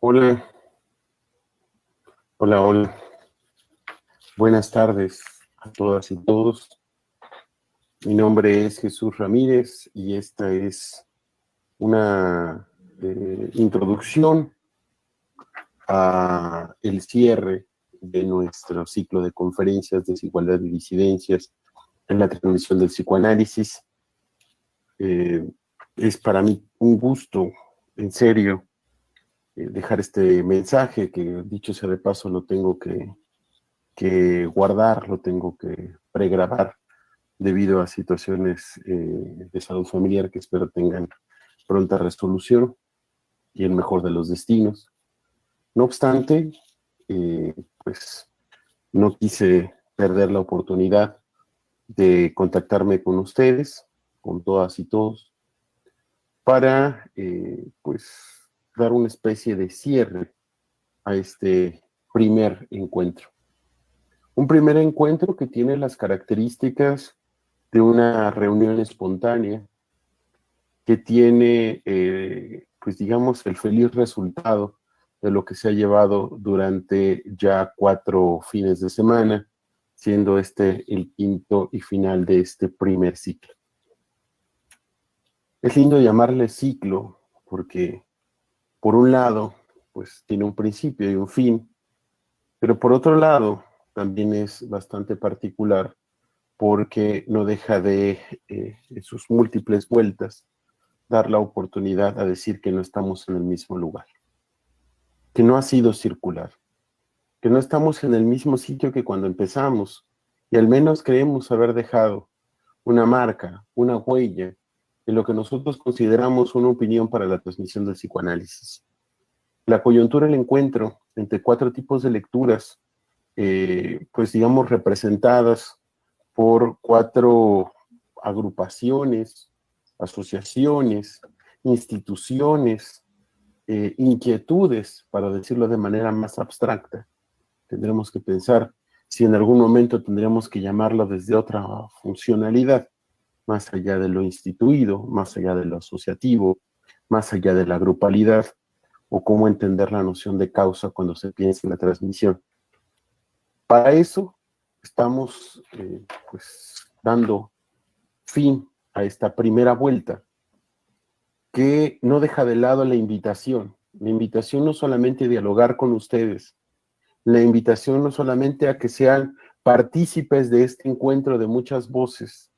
Hola, hola. Buenas tardes a todas y todos. Mi nombre es Jesús Ramírez y esta es una introducción a el cierre de nuestro ciclo de conferencias Desigualdad y Disidencias en la transmisión del psicoanálisis. Es para mí un gusto, en serio, dejar este mensaje que, dicho sea de paso, lo tengo que guardar, lo tengo que pregrabar debido a situaciones de salud familiar que espero tengan pronta resolución y el mejor de los destinos. No obstante, pues no quise perder la oportunidad de contactarme con ustedes, con todas y todos, para pues dar una especie de cierre a este primer encuentro. Un primer encuentro que tiene las características de una reunión espontánea, que tiene, pues digamos, el feliz resultado de lo que se ha llevado durante ya 4 fines de semana, siendo este el quinto y final de este primer ciclo. Es lindo llamarle ciclo porque, por un lado, pues tiene un principio y un fin, pero por otro lado, también es bastante particular porque no deja de, en sus múltiples vueltas, dar la oportunidad a decir que no estamos en el mismo lugar, que no ha sido circular, que no estamos en el mismo sitio que cuando empezamos, y al menos creemos haber dejado una marca, una huella, de lo que nosotros consideramos una opinión para la transmisión del psicoanálisis. La coyuntura del encuentro entre 4 tipos de lecturas, pues digamos representadas por 4 agrupaciones, asociaciones, instituciones, inquietudes, para decirlo de manera más abstracta. Tendremos que pensar si en algún momento tendríamos que llamarlo desde otra funcionalidad, más allá de lo instituido, más allá de lo asociativo, más allá de la grupalidad, o cómo entender la noción de causa cuando se piensa en la transmisión. Para eso estamos pues dando fin a esta primera vuelta, que no deja de lado la invitación no solamente a dialogar con ustedes, la invitación no solamente a que sean partícipes de este encuentro de muchas voces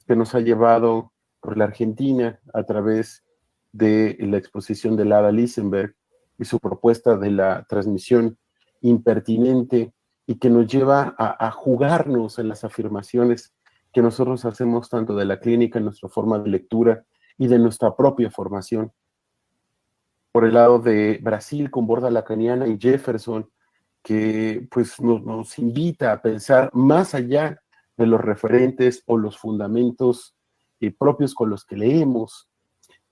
que nos ha llevado por la Argentina a través de la exposición de Lara Lisenberg y su propuesta de la transmisión impertinente, y que nos lleva a jugarnos en las afirmaciones que nosotros hacemos tanto de la clínica, en nuestra forma de lectura y de nuestra propia formación. Por el lado de Brasil, con Borda Lacaniana y Jefferson, que pues nos invita a pensar más allá de los referentes o los fundamentos propios con los que leemos,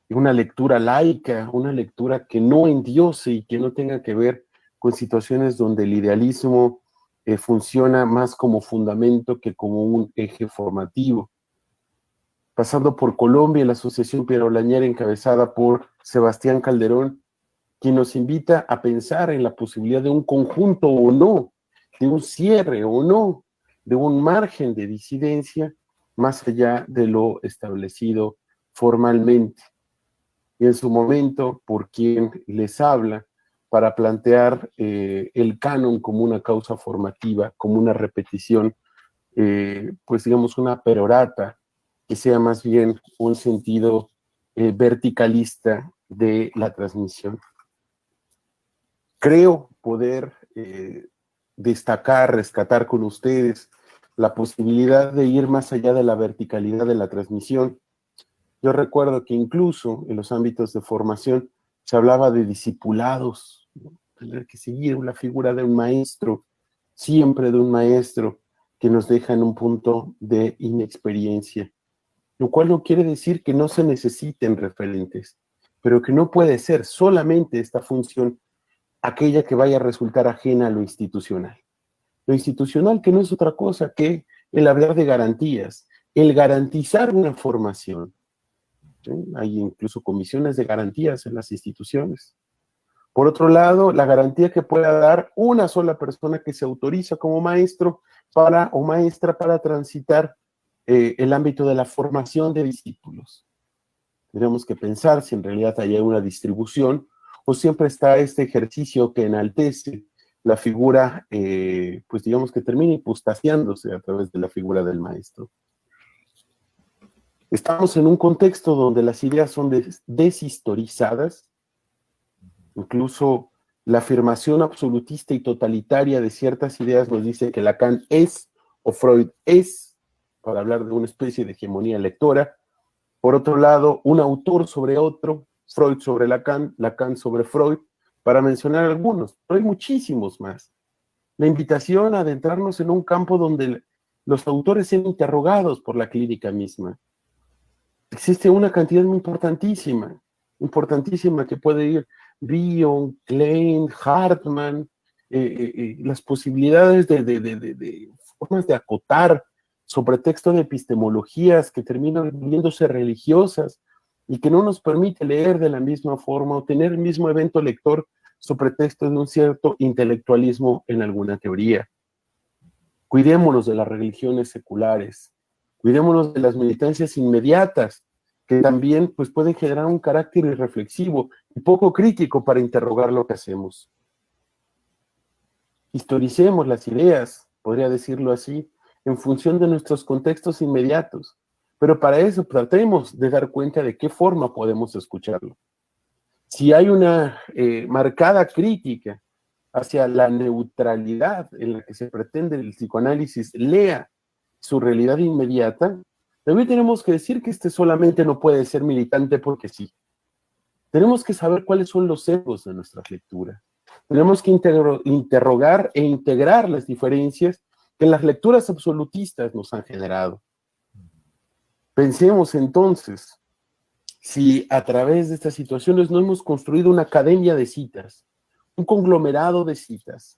una lectura laica, una lectura que no endiose y que no tenga que ver con situaciones donde el idealismo funciona más como fundamento que como un eje formativo. Pasando por Colombia, la Asociación Piedra Olañera, encabezada por Sebastián Calderón, quien nos invita a pensar en la posibilidad de un conjunto o no, de un cierre o no, de un margen de disidencia más allá de lo establecido formalmente. Y en su momento, por quien les habla, para plantear el canon como una causa formativa, como una repetición, pues digamos una perorata, que sea más bien un sentido verticalista de la transmisión. Creo poder destacar, rescatar con ustedes la posibilidad de ir más allá de la verticalidad de la transmisión. Yo recuerdo que incluso en los ámbitos de formación se hablaba de discipulados, ¿no? Tener que seguir la figura de un maestro, siempre de un maestro, que nos deja en un punto de inexperiencia, lo cual no quiere decir que no se necesiten referentes, pero que no puede ser solamente esta función aquella que vaya a resultar ajena a lo institucional. Lo institucional, que no es otra cosa que el hablar de garantías, el garantizar una formación. ¿Sí? Hay incluso comisiones de garantías en las instituciones. Por otro lado, la garantía que pueda dar una sola persona que se autoriza como maestro o maestra para transitar el ámbito de la formación de discípulos. Tenemos que pensar si en realidad hay una distribución o siempre está este ejercicio que enaltece la figura, pues digamos que termina hipostaciándose a través de la figura del maestro. Estamos en un contexto donde las ideas son deshistorizadas, incluso la afirmación absolutista y totalitaria de ciertas ideas nos dice que Lacan es o Freud es, para hablar de una especie de hegemonía lectora. Por otro lado, un autor sobre otro, Freud sobre Lacan, Lacan sobre Freud, para mencionar algunos, pero hay muchísimos más. La invitación a adentrarnos en un campo donde los autores sean interrogados por la clínica misma. Existe una cantidad muy importantísima que puede ir Bion, Klein, Hartmann, las posibilidades de formas de acotar sobre texto de epistemologías que terminan viéndose religiosas y que no nos permite leer de la misma forma o tener el mismo evento lector sobre texto de un cierto intelectualismo en alguna teoría. Cuidémonos de las religiones seculares, cuidémonos de las militancias inmediatas, que también pues, pueden generar un carácter irreflexivo y poco crítico para interrogar lo que hacemos. Historicemos las ideas, podría decirlo así, en función de nuestros contextos inmediatos, pero para eso tratemos de dar cuenta de qué forma podemos escucharlo. Si hay una marcada crítica hacia la neutralidad en la que se pretende el psicoanálisis lea su realidad inmediata, también tenemos que decir que este solamente no puede ser militante porque sí. Tenemos que saber cuáles son los sesgos de nuestra lectura. Tenemos que interrogar e integrar las diferencias que las lecturas absolutistas nos han generado. Pensemos entonces si a través de estas situaciones no hemos construido una academia de citas, un conglomerado de citas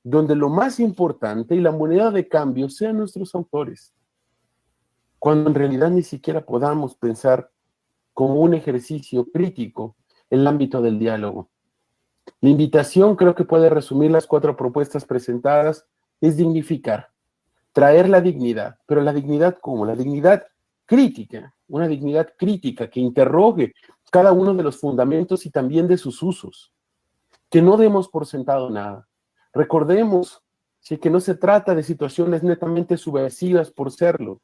donde lo más importante y la moneda de cambio sean nuestros autores, cuando en realidad ni siquiera podamos pensar como un ejercicio crítico el ámbito del diálogo. La invitación, creo que puede resumir las 4 propuestas presentadas, es dignificar, traer la dignidad, pero la dignidad ¿cómo? La dignidad crítica, una dignidad crítica que interrogue cada uno de los fundamentos y también de sus usos, que no demos por sentado nada. Recordemos sí, que no se trata de situaciones netamente subversivas por serlo.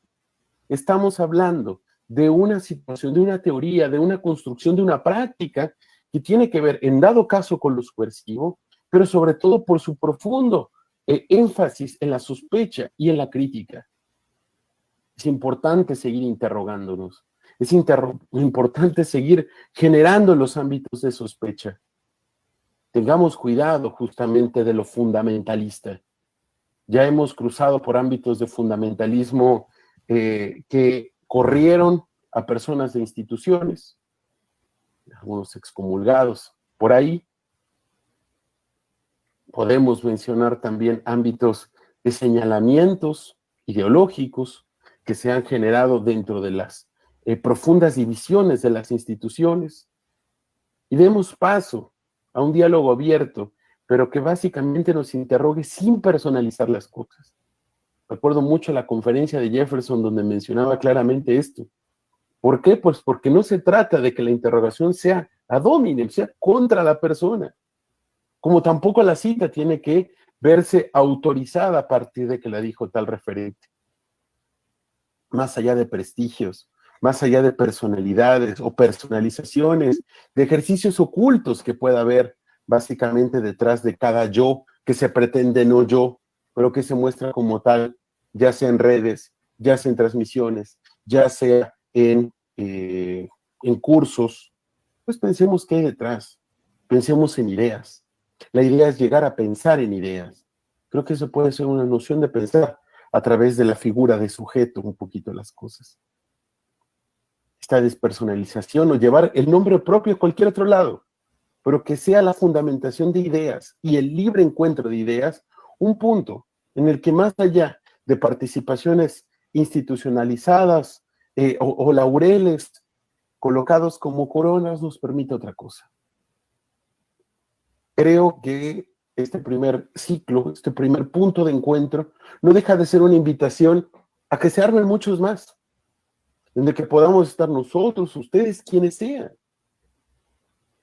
Estamos hablando de una situación, de una teoría, de una construcción, de una práctica que tiene que ver, en dado caso, con lo subversivo, pero sobre todo por su profundo énfasis en la sospecha y en la crítica. Es importante seguir interrogándonos. Es importante seguir generando los ámbitos de sospecha. Tengamos cuidado justamente de lo fundamentalista. Ya hemos cruzado por ámbitos de fundamentalismo que corrieron a personas de instituciones, algunos excomulgados. Por ahí podemos mencionar también ámbitos de señalamientos ideológicos que se han generado dentro de las profundas divisiones de las instituciones. Y demos paso a un diálogo abierto, pero que básicamente nos interrogue sin personalizar las cosas. Recuerdo mucho la conferencia de Jefferson donde mencionaba claramente esto. ¿Por qué? Pues porque no se trata de que la interrogación sea ad hominem, sea contra la persona. Como tampoco la cita tiene que verse autorizada a partir de que la dijo tal referente. Más allá de prestigios, más allá de personalidades o personalizaciones, de ejercicios ocultos que pueda haber básicamente detrás de cada yo que se pretende no yo, pero que se muestra como tal, ya sea en redes, ya sea en transmisiones, ya sea en cursos. Pues pensemos qué hay detrás, pensemos en ideas. La idea es llegar a pensar en ideas. Creo que eso puede ser una noción de pensar a través de la figura de sujeto un poquito las cosas. Esta despersonalización o llevar el nombre propio a cualquier otro lado, pero que sea la fundamentación de ideas y el libre encuentro de ideas, un punto en el que más allá de participaciones institucionalizadas o laureles colocados como coronas nos permite otra cosa. creo que este primer ciclo, este primer punto de encuentro, no deja de ser una invitación a que se armen muchos más, en el que podamos estar nosotros, ustedes, quienes sean,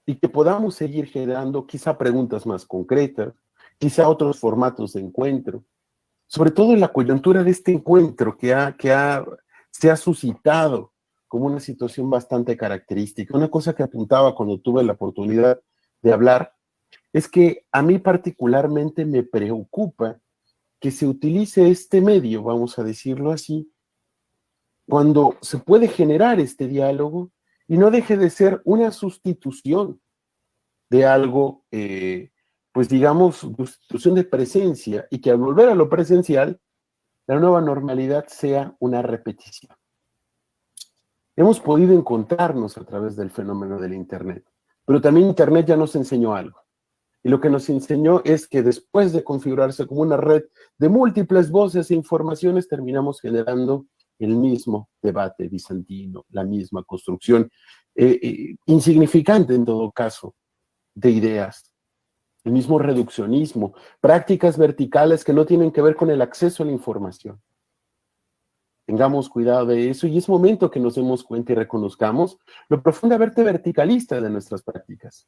y que podamos seguir generando quizá preguntas más concretas, quizá otros formatos de encuentro, sobre todo en la coyuntura de este encuentro se ha suscitado como una situación bastante característica. Una cosa que apuntaba cuando tuve la oportunidad de hablar es que a mí particularmente me preocupa que se utilice este medio, vamos a decirlo así, cuando se puede generar este diálogo y no deje de ser una sustitución de algo, pues digamos, sustitución de presencia, y que al volver a lo presencial, la nueva normalidad sea una repetición. Hemos podido encontrarnos a través del fenómeno del Internet, pero también Internet ya nos enseñó algo. Y lo que nos enseñó es que después de configurarse como una red de múltiples voces e informaciones, terminamos generando el mismo debate bizantino, la misma construcción, insignificante en todo caso, de ideas, el mismo reduccionismo, prácticas verticales que no tienen que ver con el acceso a la información. Tengamos cuidado de eso, y es momento que nos demos cuenta y reconozcamos lo profundamente verticalista de nuestras prácticas.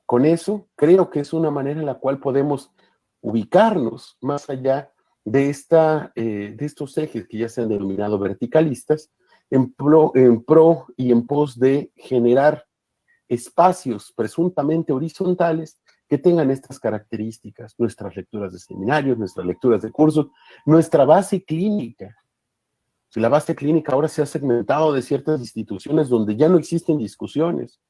Con eso, creo que es una manera en la cual podemos ubicarnos más allá de estos ejes que ya se han denominado verticalistas, en pro y en pos de generar espacios presuntamente horizontales que tengan estas características: nuestras lecturas de seminarios, nuestras lecturas de cursos, nuestra base clínica. Si la base clínica ahora se ha segmentado de ciertas instituciones donde ya no existen discusiones,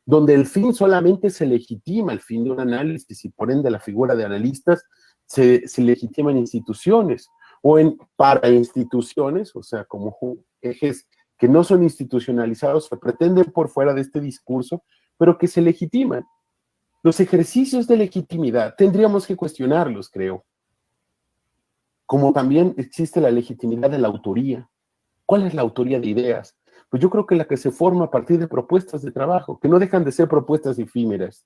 donde el fin solamente se legitima, el fin de un análisis, y por ende la figura de analistas se legitima en instituciones o en parainstituciones, o sea, como ejes que no son institucionalizados, que pretenden por fuera de este discurso, pero que se legitiman. Los ejercicios de legitimidad tendríamos que cuestionarlos, creo. Como también existe la legitimidad de la autoría. ¿Cuál es la autoría de ideas? Pues yo creo que la que se forma a partir de propuestas de trabajo, que no dejan de ser propuestas efímeras,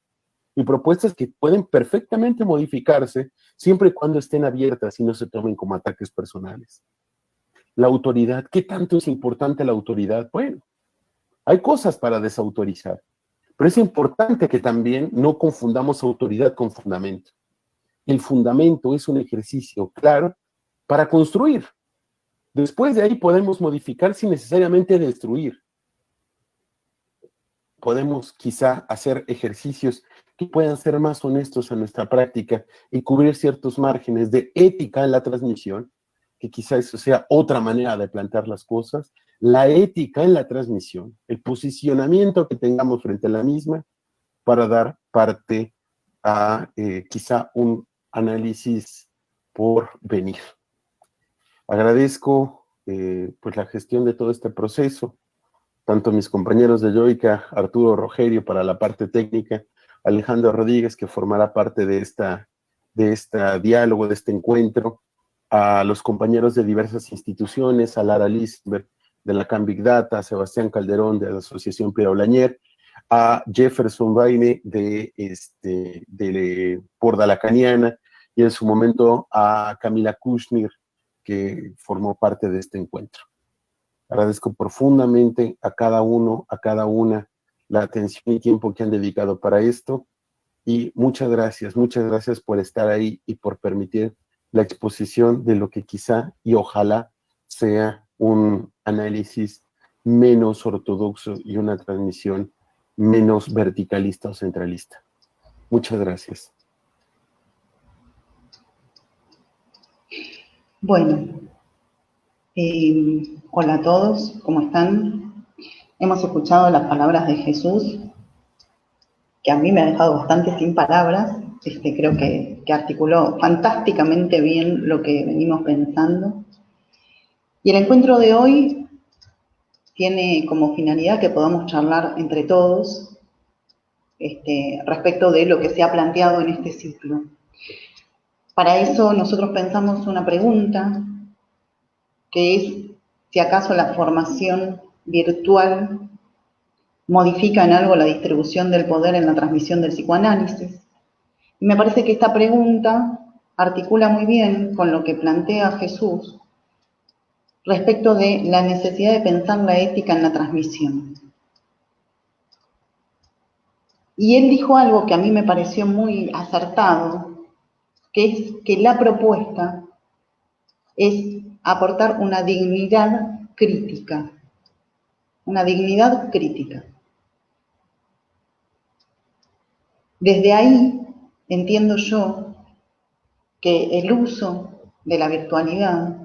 y propuestas que pueden perfectamente modificarse siempre y cuando estén abiertas y no se tomen como ataques personales. La autoridad, ¿qué tanto es importante la autoridad? Bueno, hay cosas para desautorizar, pero es importante que también no confundamos autoridad con fundamento. El fundamento es un ejercicio claro para construir. Después de ahí podemos modificar sin necesariamente destruir. Podemos quizá hacer ejercicios que puedan ser más honestos en nuestra práctica y cubrir ciertos márgenes de ética en la transmisión, que quizá eso sea otra manera de plantear las cosas. La ética en la transmisión, el posicionamiento que tengamos frente a la misma para dar parte a quizá un análisis por venir. Agradezco pues la gestión de todo este proceso, tanto mis compañeros de Yoica, Arturo Rogerio para la parte técnica, Alejandro Rodríguez, que formará parte de este diálogo, de este encuentro, a los compañeros de diversas instituciones, a Lara Lisbeth de la CAN Big Data, a Sebastián Calderón de la Asociación Piedra Blañer, a Jefferson Baine de Porda Lacaniana, y en su momento a Camila Kushner, que formó parte de este encuentro. Agradezco profundamente a cada uno, a cada una, la atención y tiempo que han dedicado para esto, y muchas gracias por estar ahí y por permitir la exposición de lo que quizá y ojalá sea un análisis menos ortodoxo y una transmisión menos verticalista o centralista. Muchas gracias. Bueno, hola a todos, ¿cómo están? Hemos escuchado las palabras de Jesús, que a mí me ha dejado bastante sin palabras. Creo que articuló fantásticamente bien lo que venimos pensando. Y el encuentro de hoy tiene como finalidad que podamos charlar entre todos respecto de lo que se ha planteado en este ciclo. Para eso nosotros pensamos una pregunta, que es si acaso la formación virtual modifica en algo la distribución del poder en la transmisión del psicoanálisis. Y me parece que esta pregunta articula muy bien con lo que plantea Jesús respecto de la necesidad de pensar la ética en la transmisión. Y él dijo algo que a mí me pareció muy acertado, que es que la propuesta es aportar una dignidad crítica. Una dignidad crítica. Desde ahí entiendo yo que el uso de la virtualidad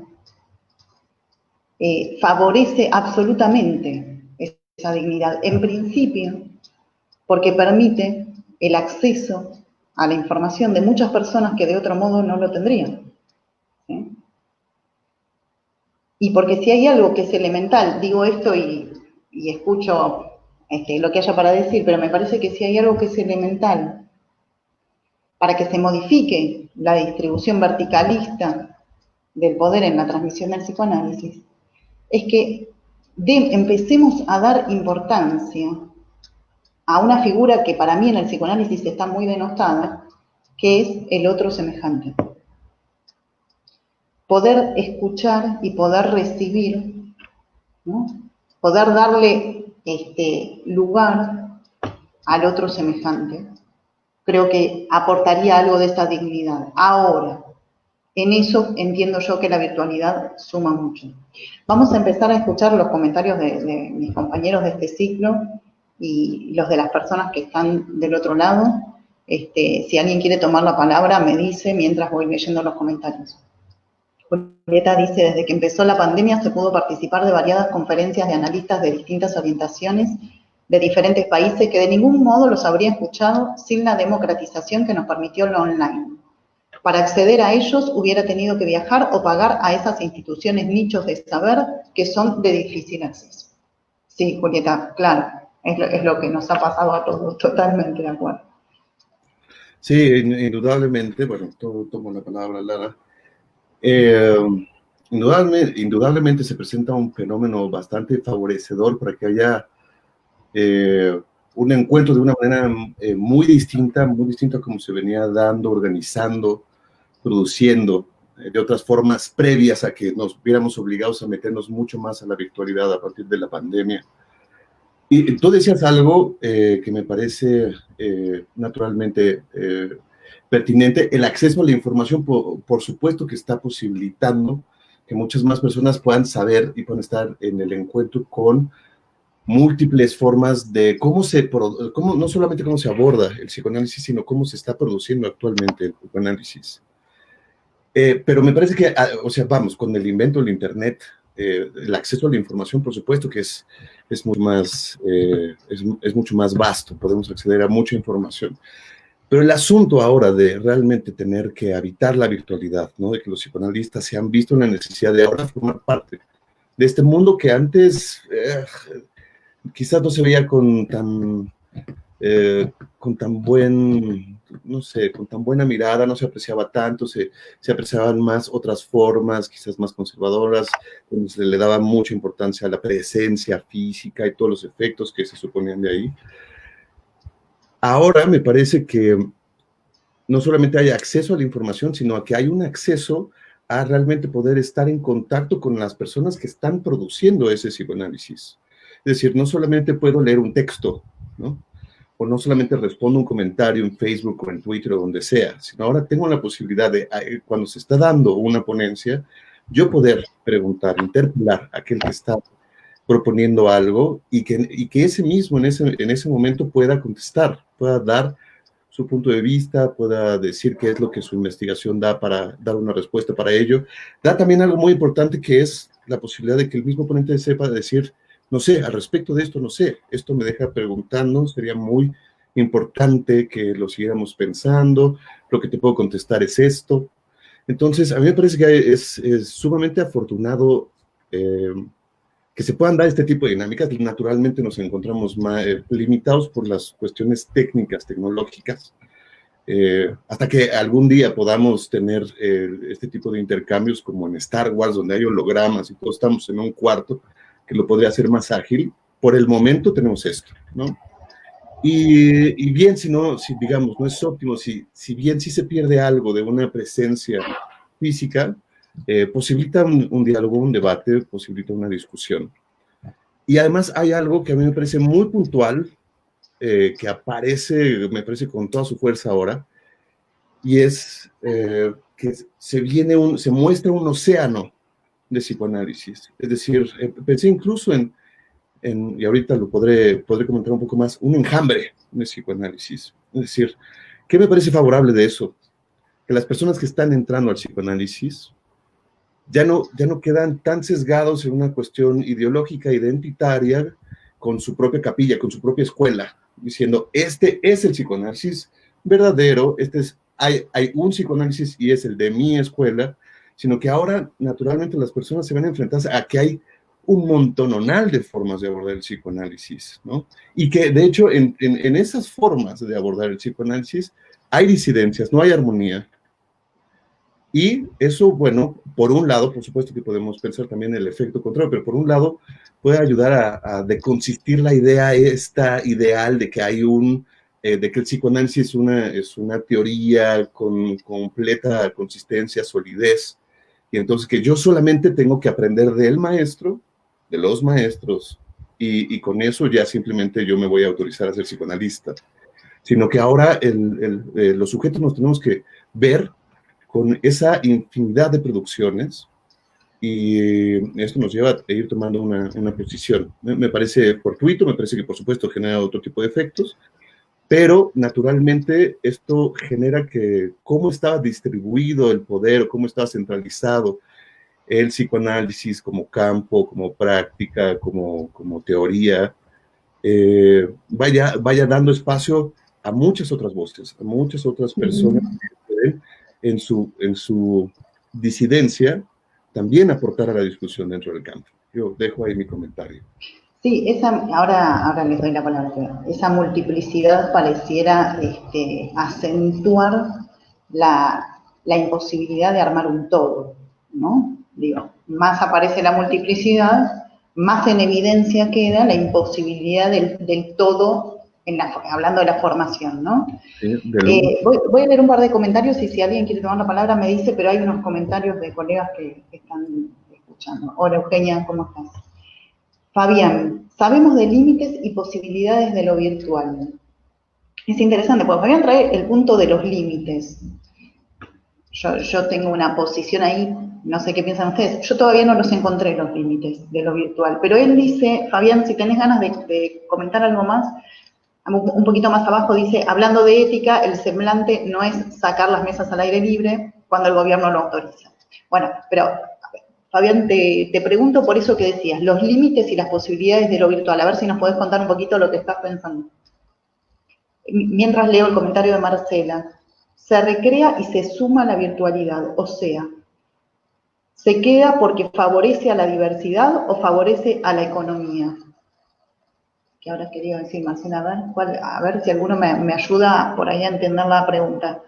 favorece absolutamente esa dignidad. En principio, porque permite el acceso a la información de muchas personas que de otro modo no lo tendrían. ¿Sí? Y porque si hay algo que es elemental, digo esto y escucho lo que haya para decir, pero me parece que si hay algo que es elemental para que se modifique la distribución verticalista del poder en la transmisión del psicoanálisis, es que empecemos a dar importancia a una figura que para mí en el psicoanálisis está muy denostada, que es el otro semejante. Poder escuchar y poder recibir, ¿no? Poder darle lugar al otro semejante, creo que aportaría algo de esa dignidad. Ahora, en eso entiendo yo que la virtualidad suma mucho. Vamos a empezar a escuchar los comentarios de mis compañeros de este ciclo y los de las personas que están del otro lado. Si alguien quiere tomar la palabra, me dice mientras voy leyendo los comentarios. Julieta dice, desde que empezó la pandemia se pudo participar de variadas conferencias de analistas de distintas orientaciones de diferentes países que de ningún modo los habría escuchado sin la democratización que nos permitió lo online. Para acceder a ellos hubiera tenido que viajar o pagar a esas instituciones nichos de saber que son de difícil acceso. Sí, Julieta, claro, es lo que nos ha pasado a todos, totalmente de acuerdo. Sí, indudablemente, bueno, tomo la palabra, Lara. Indudablemente se presenta un fenómeno bastante favorecedor para que haya un encuentro de una manera muy distinta a como se venía dando, organizando, produciendo, de otras formas previas a que nos viéramos obligados a meternos mucho más a la virtualidad a partir de la pandemia. Y tú decías algo que me parece naturalmente pertinente. El acceso a la información, por supuesto que está posibilitando que muchas más personas puedan saber y puedan estar en el encuentro con múltiples formas de no solamente cómo se aborda el psicoanálisis, sino cómo se está produciendo actualmente el psicoanálisis. Pero me parece que, vamos, con el invento del Internet, el acceso a la información, por supuesto que es mucho más vasto, podemos acceder a mucha información. Pero el asunto ahora de realmente tener que habitar la virtualidad, ¿no? De que los psicoanalistas se han visto en la necesidad de ahora formar parte de este mundo que antes quizás no se veía con tan buena mirada, no se apreciaba tanto, se apreciaban más otras formas, quizás más conservadoras, donde se le daba mucha importancia a la presencia física y todos los efectos que se suponían de ahí. Ahora me parece que no solamente hay acceso a la información, sino a que hay un acceso a realmente poder estar en contacto con las personas que están produciendo ese psicoanálisis. Es decir, no solamente puedo leer un texto, ¿no? O no solamente respondo un comentario en Facebook o en Twitter o donde sea, sino ahora tengo la posibilidad de, cuando se está dando una ponencia, yo poder preguntar, interpelar a aquel que está proponiendo algo y que ese mismo en ese momento pueda contestar, pueda dar su punto de vista, pueda decir qué es lo que su investigación da para dar una respuesta para ello. Da también algo muy importante que es la posibilidad de que el mismo ponente sepa decir, no sé, al respecto de esto, no sé, esto me deja preguntando, sería muy importante que lo siguiéramos pensando, lo que te puedo contestar es esto. Entonces, a mí me parece que es sumamente afortunado que se puedan dar este tipo de dinámicas. Naturalmente nos encontramos limitados por las cuestiones técnicas, tecnológicas, hasta que algún día podamos tener este tipo de intercambios como en Star Wars, donde hay hologramas y todos estamos en un cuarto, que lo podría hacer más ágil. por el momento tenemos esto, ¿no? Y bien, si digamos, no es óptimo, si bien sí se pierde algo de una presencia física, posibilita un diálogo, un debate, posibilita una discusión. Y además hay algo que a mí me parece muy puntual, que aparece, me parece con toda su fuerza ahora, y es que se muestra un océano de psicoanálisis. Es decir, pensé incluso y ahorita lo podré comentar un poco más, un enjambre de psicoanálisis. Es decir, ¿qué me parece favorable de eso? Que las personas que están entrando al psicoanálisis ya no quedan tan sesgados en una cuestión ideológica, identitaria, con su propia capilla, con su propia escuela, diciendo, este es el psicoanálisis verdadero, hay un psicoanálisis y es el de mi escuela, sino que ahora, naturalmente, las personas se van a enfrentarse a que hay un montononal de formas de abordar el psicoanálisis, ¿no? Y que, de hecho, en esas formas de abordar el psicoanálisis hay disidencias, no hay armonía. Y eso, bueno, por un lado, por supuesto que podemos pensar también el efecto contrario, pero por un lado puede ayudar a deconsistir la idea esta ideal de que hay de que el psicoanálisis es una teoría con completa consistencia, solidez, y entonces que yo solamente tengo que aprender del maestro, de los maestros, y con eso ya simplemente yo me voy a autorizar a ser psicoanalista, sino que ahora los sujetos nos tenemos que ver con esa infinidad de producciones, y esto nos lleva a ir tomando una posición. Me parece fortuito, me parece que por supuesto genera otro tipo de efectos, pero naturalmente esto genera que cómo estaba distribuido el poder, o cómo estaba centralizado el psicoanálisis como campo, como práctica, como teoría, vaya dando espacio a muchas otras voces, a muchas otras personas que pueden, en su disidencia, también aportar a la discusión dentro del campo. Yo dejo ahí mi comentario. Sí, ahora les doy la palabra. Esa multiplicidad pareciera acentuar la imposibilidad de armar un todo, ¿no? Digo, más aparece la multiplicidad, más en evidencia queda la imposibilidad del todo, hablando de la formación, ¿no? Sí, voy a leer un par de comentarios y si alguien quiere tomar la palabra me dice, pero hay unos comentarios de colegas que están escuchando. Hola Eugenia, ¿cómo estás? Fabián, sabemos de límites y posibilidades de lo virtual. Es interesante, porque Fabián trae el punto de los límites. Yo tengo una posición ahí, no sé qué piensan ustedes, yo todavía no los encontré los límites de lo virtual, pero él dice, Fabián, si tenés ganas de comentar algo más, un poquito más abajo dice, hablando de ética, el semblante no es sacar las mesas al aire libre cuando el gobierno lo autoriza. Bueno, pero Fabián, te pregunto por eso que decías, los límites y las posibilidades de lo virtual, a ver si nos podés contar un poquito lo que estás pensando. Mientras leo el comentario de Marcela, se recrea y se suma a la virtualidad, o sea, ¿se queda porque favorece a la diversidad o favorece a la economía? ¿Qué habrás querido decir, Marcela? A ver si alguno me ayuda por ahí a entender la pregunta.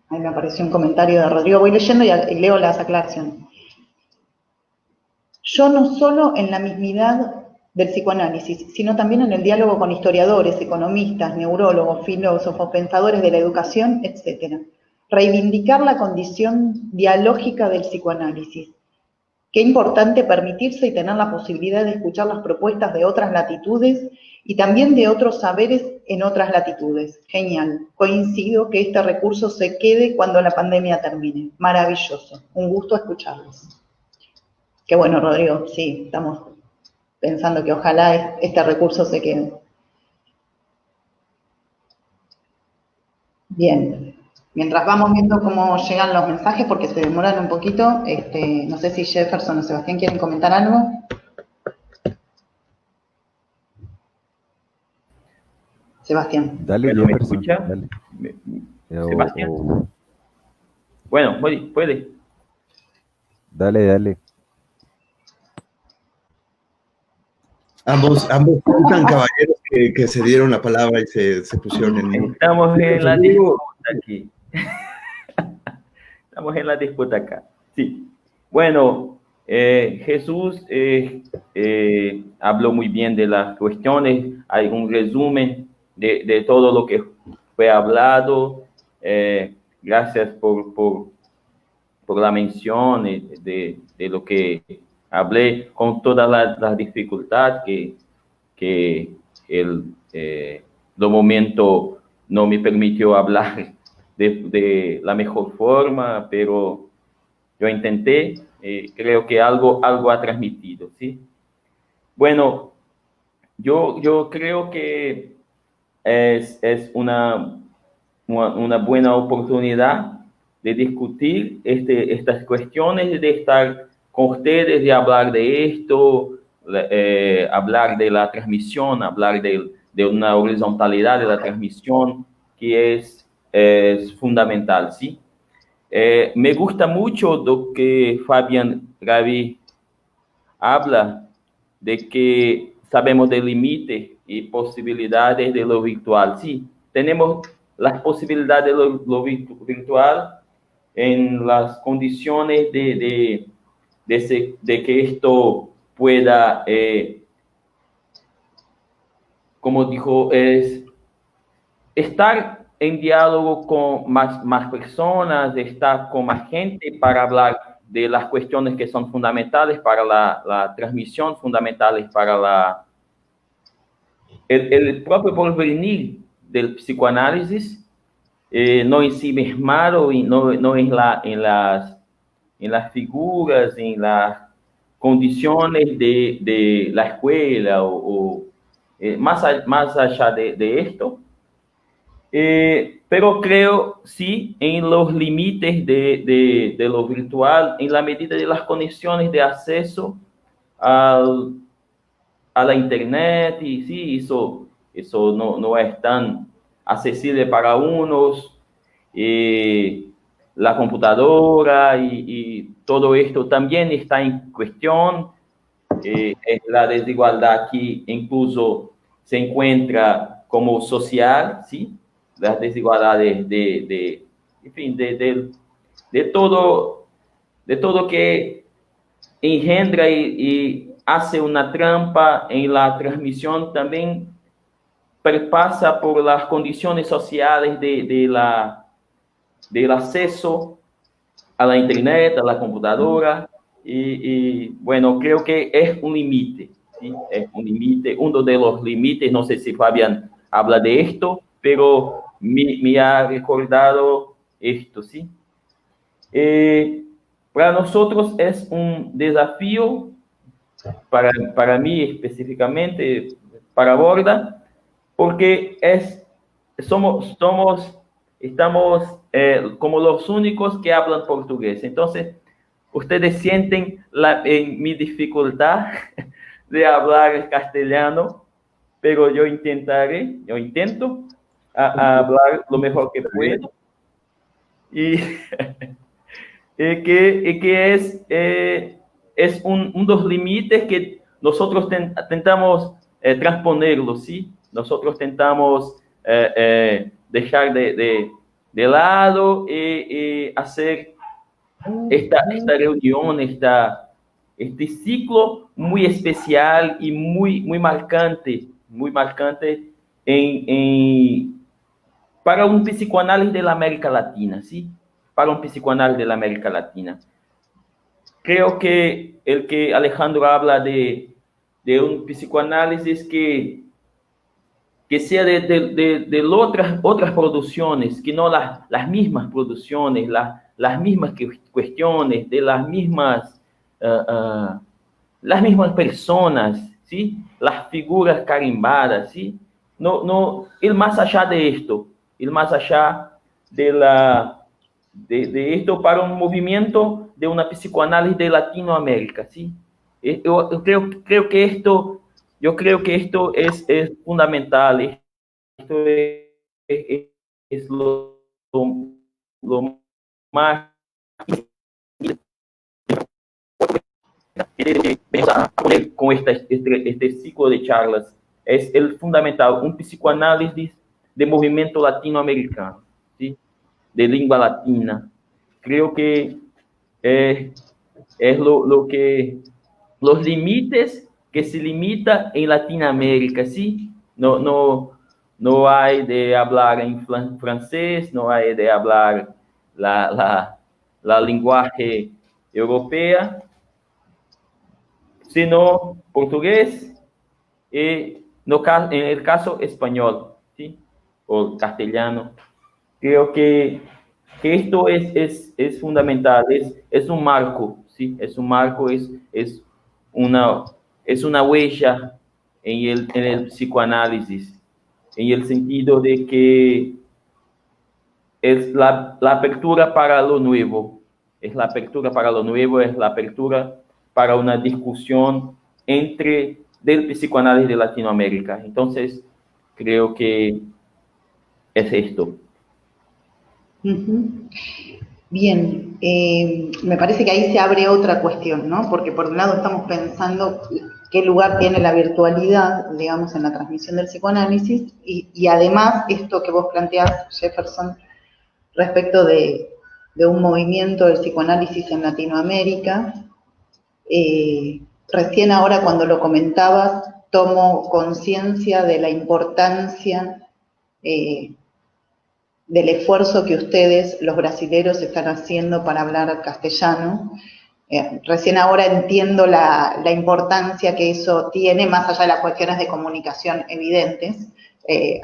Ahí me apareció un comentario de Rodrigo. Voy leyendo y leo las aclaraciones. Yo no solo en la mismidad del psicoanálisis, sino también en el diálogo con historiadores, economistas, neurólogos, filósofos, pensadores de la educación, etc. Reivindicar la condición dialógica del psicoanálisis. Qué importante permitirse y tener la posibilidad de escuchar las propuestas de otras latitudes y también de otros saberes en otras latitudes. Genial. Coincido que este recurso se quede cuando la pandemia termine. Maravilloso. Un gusto escucharlos. Qué bueno, Rodrigo. Sí, estamos pensando que ojalá este recurso se quede. Bien. Mientras vamos viendo cómo llegan los mensajes, porque se demoran un poquito, no sé si Jefferson o Sebastián quieren comentar algo. Sebastián. Dale, ¿Me Jefferson, escucha? dale. Sebastián. Bueno, puede. Dale. Ambos tan caballeros que se dieron la palabra y se pusieron en... Estamos en la disputa aquí. Estamos en la disputa acá. Sí. Bueno, Jesús habló muy bien de las cuestiones, hay un resumen de todo lo que fue hablado. Gracias por la mención de lo que hablé, con toda la dificultad que el momento no me permitió hablar de la mejor forma, pero yo intenté, creo que algo ha transmitido, ¿sí? Bueno, yo creo que es una buena oportunidad de discutir estas cuestiones, de estar con ustedes, de hablar de esto, hablar de la transmisión, hablar de una horizontalidad de la transmisión que es fundamental, ¿sí? Me gusta mucho lo que Fabián Ravi habla de que sabemos de límites y posibilidades de lo virtual. Sí, tenemos las posibilidades de lo virtual en las condiciones de que esto pueda, como dijo, estar en diálogo con más personas, estar con más gente para hablar de las cuestiones que son fundamentales para la transmisión, fundamentales para el propio porvenir del psicoanálisis, no en sí mismo, y no en las figuras, en las condiciones de la escuela, más allá de esto. Pero creo, sí, en los límites de lo virtual, en la medida de las conexiones de acceso a la Internet, y sí, eso no es tan accesible para unos, la computadora y todo esto también está en cuestión. La desigualdad aquí incluso se encuentra como social, ¿sí? Las desigualdades en fin, de todo que engendra y hace una trampa en la transmisión, también perpasa por las condiciones sociales del acceso a la Internet, a la computadora, y bueno, creo que es un límite, ¿sí? Es un límite, uno de los límites, no sé si Fabián habla de esto, pero me ha recordado esto, ¿sí? Para nosotros es un desafío, para mí específicamente, para Borda, porque estamos como los únicos que hablan portugués. Entonces, ustedes sienten mi dificultad de hablar castellano, pero yo intento a hablar lo mejor que puedo. Y que es un dos límites que nosotros tentamos transponerlo, ¿sí? Nosotros tentamos dejar de lado y hacer esta reunión, este ciclo muy especial y muy marcante para un psicoanálisis de la América Latina, ¿sí? Para un psicoanálisis de la América Latina. Creo que el que Alejandro habla de un psicoanálisis que sea de otras producciones, que no las mismas producciones, las mismas cuestiones, de las mismas personas, ¿sí? Las figuras carimbadas, ¿sí? No, ir más allá de esto, ir más allá de esto para un movimiento de una psicoanálisis de Latinoamérica, ¿sí? Yo creo que esto es fundamental. Esto es lo más que vamos a poner con este ciclo de charlas. Es el fundamental, un psicoanálisis de movimiento latinoamericano, ¿sí? De lengua latina. Creo que es los límites que se limita en Latinoamérica, ¿sí? No hay de hablar en francés, no hay de hablar la lenguaje europea, sino portugués y en el caso español, ¿sí? O castellano. Creo que esto es fundamental, es un marco, ¿sí? Es un marco, es una huella en el psicoanálisis, en el sentido de que es la apertura para lo nuevo, es la apertura para lo nuevo, es la apertura para una discusión del psicoanálisis de Latinoamérica. Entonces, creo que es esto. Bien, me parece que ahí se abre otra cuestión, ¿no? Porque por un lado estamos pensando qué lugar tiene la virtualidad, digamos, en la transmisión del psicoanálisis, y además esto que vos planteás, Jefferson, respecto de un movimiento del psicoanálisis en Latinoamérica. Recién ahora cuando lo comentabas, tomo conciencia de la importancia del esfuerzo que ustedes, los brasileros, están haciendo para hablar castellano. Recién ahora entiendo la importancia que eso tiene, más allá de las cuestiones de comunicación evidentes.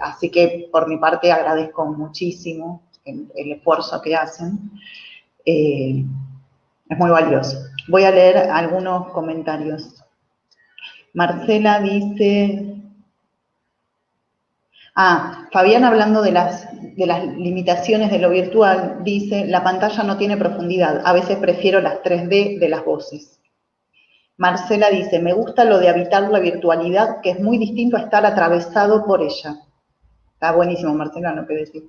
Así que, por mi parte, agradezco muchísimo el esfuerzo que hacen. Es muy valioso. Voy a leer algunos comentarios. Marcela dice... Fabián, hablando de las limitaciones de lo virtual, dice, la pantalla no tiene profundidad, a veces prefiero las 3D de las voces. Marcela dice, me gusta lo de habitar la virtualidad, que es muy distinto a estar atravesado por ella. Está buenísimo, Marcela, no que decir.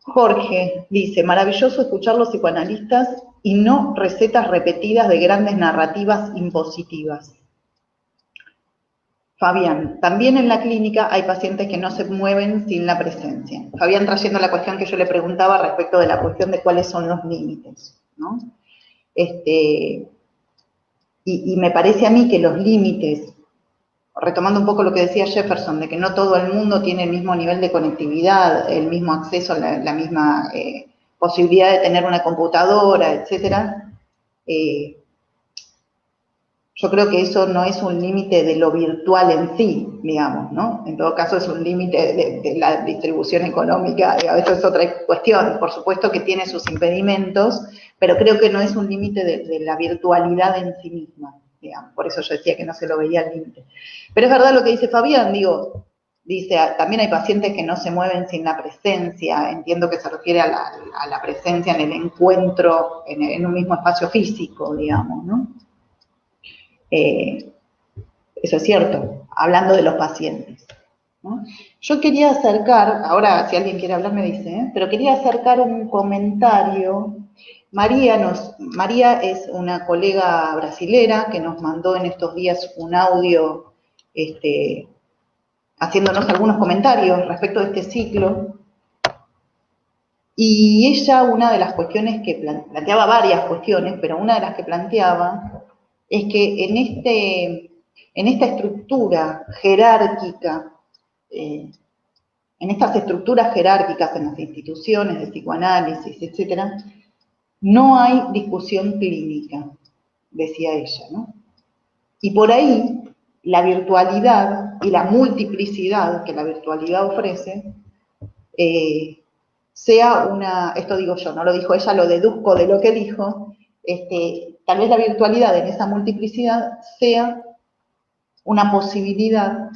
Jorge dice, maravilloso escuchar los psicoanalistas y no recetas repetidas de grandes narrativas impositivas. Fabián, también en la clínica hay pacientes que no se mueven sin la presencia. Fabián trayendo la cuestión que yo le preguntaba respecto de la cuestión de cuáles son los límites, ¿no? Y me parece a mí que los límites, retomando un poco lo que decía Jefferson, de que no todo el mundo tiene el mismo nivel de conectividad, el mismo acceso, la misma posibilidad de tener una computadora, etcétera, yo creo que eso no es un límite de lo virtual en sí, digamos, ¿no? En todo caso es un límite de la distribución económica, eso es otra cuestión, por supuesto que tiene sus impedimentos, pero creo que no es un límite de la virtualidad en sí misma, digamos, por eso yo decía que no se lo veía el límite. Pero es verdad lo que dice Fabián, dice, también hay pacientes que no se mueven sin la presencia, entiendo que se refiere a la presencia en el encuentro, en un mismo espacio físico, digamos, ¿no? Eso es cierto, hablando de los pacientes, ¿no? Yo quería acercar, ahora si alguien quiere hablar me dice, pero quería acercar un comentario. María es una colega brasilera que nos mandó en estos días un audio haciéndonos algunos comentarios respecto de este ciclo. Y ella, una de las cuestiones que planteaba varias cuestiones, pero una de las que planteaba es que en esta estructura jerárquica, en estas estructuras jerárquicas en las instituciones de psicoanálisis, etcétera, no hay discusión clínica, decía ella, ¿no? Y por ahí, la virtualidad y la multiplicidad que la virtualidad ofrece, esto digo yo, no lo dijo ella, lo deduzco de lo que dijo, tal vez la virtualidad en esa multiplicidad sea una posibilidad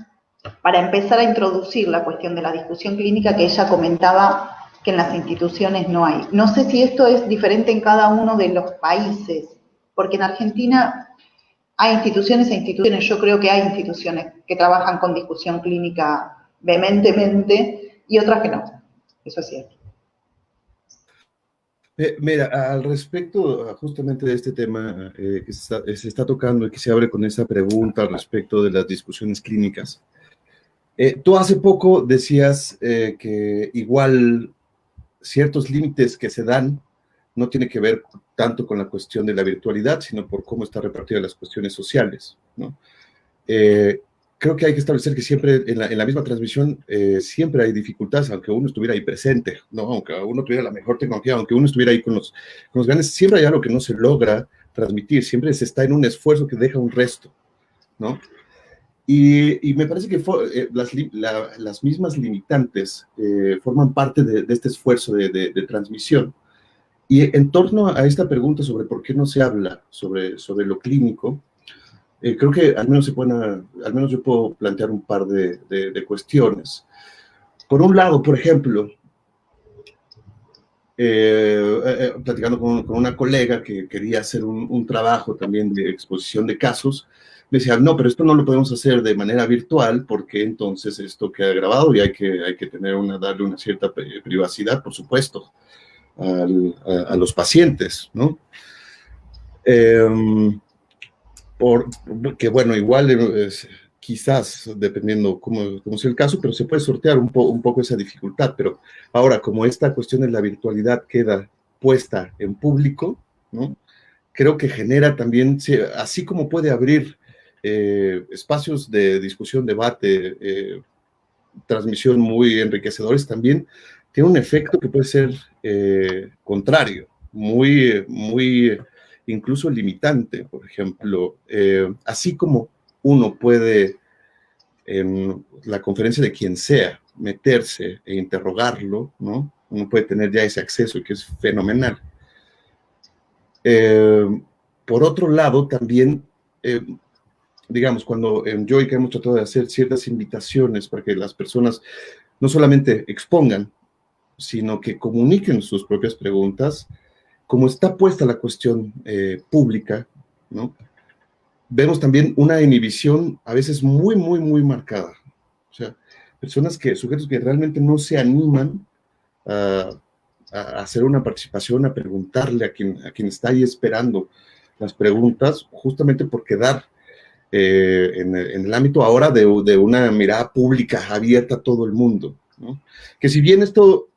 para empezar a introducir la cuestión de la discusión clínica que ella comentaba que en las instituciones no hay. No sé si esto es diferente en cada uno de los países, porque en Argentina hay instituciones e instituciones, yo creo que hay instituciones que trabajan con discusión clínica vehementemente y otras que no, eso es cierto. Mira, al respecto justamente de este tema que se está tocando y que se abre con esa pregunta al respecto de las discusiones clínicas, tú hace poco decías que igual ciertos límites que se dan no tiene que ver tanto con la cuestión de la virtualidad, sino por cómo está repartida las cuestiones sociales, ¿no? Creo que hay que establecer que siempre en la misma transmisión siempre hay dificultades, aunque uno estuviera ahí presente, ¿no? Aunque uno tuviera la mejor tecnología, aunque uno estuviera ahí con los grandes, siempre hay algo que no se logra transmitir, siempre se está en un esfuerzo que deja un resto, ¿no? Y me parece que las mismas limitantes forman parte de este esfuerzo de transmisión. Y en torno a esta pregunta sobre por qué no se habla sobre lo clínico, creo que al menos yo puedo plantear un par de cuestiones. Por un lado, por ejemplo, platicando con una colega que quería hacer un trabajo también de exposición de casos, me decía, no, pero esto no lo podemos hacer de manera virtual porque entonces esto queda grabado y hay que darle una cierta privacidad, por supuesto, a los pacientes, ¿no? Que bueno, igual quizás, dependiendo cómo sea el caso, pero se puede sortear un poco esa dificultad. Pero ahora, como esta cuestión de la virtualidad queda puesta en público, ¿no? Creo que genera también, así como puede abrir espacios de discusión, debate, transmisión muy enriquecedores, también tiene un efecto que puede ser contrario, muy incluso limitante. Por ejemplo, así como uno puede en la conferencia de quien sea meterse e interrogarlo, ¿no? Uno puede tener ya ese acceso que es fenomenal. Por otro lado, también, digamos, cuando en Joica hemos tratado de hacer ciertas invitaciones para que las personas no solamente expongan, sino que comuniquen sus propias preguntas, como está puesta la cuestión pública, ¿no? Vemos también una inhibición a veces muy marcada. O sea, sujetos que realmente no se animan a hacer una participación, a preguntarle a quien está ahí esperando las preguntas, justamente por quedar en el ámbito ahora de una mirada pública abierta a todo el mundo, ¿no? Que si bien esto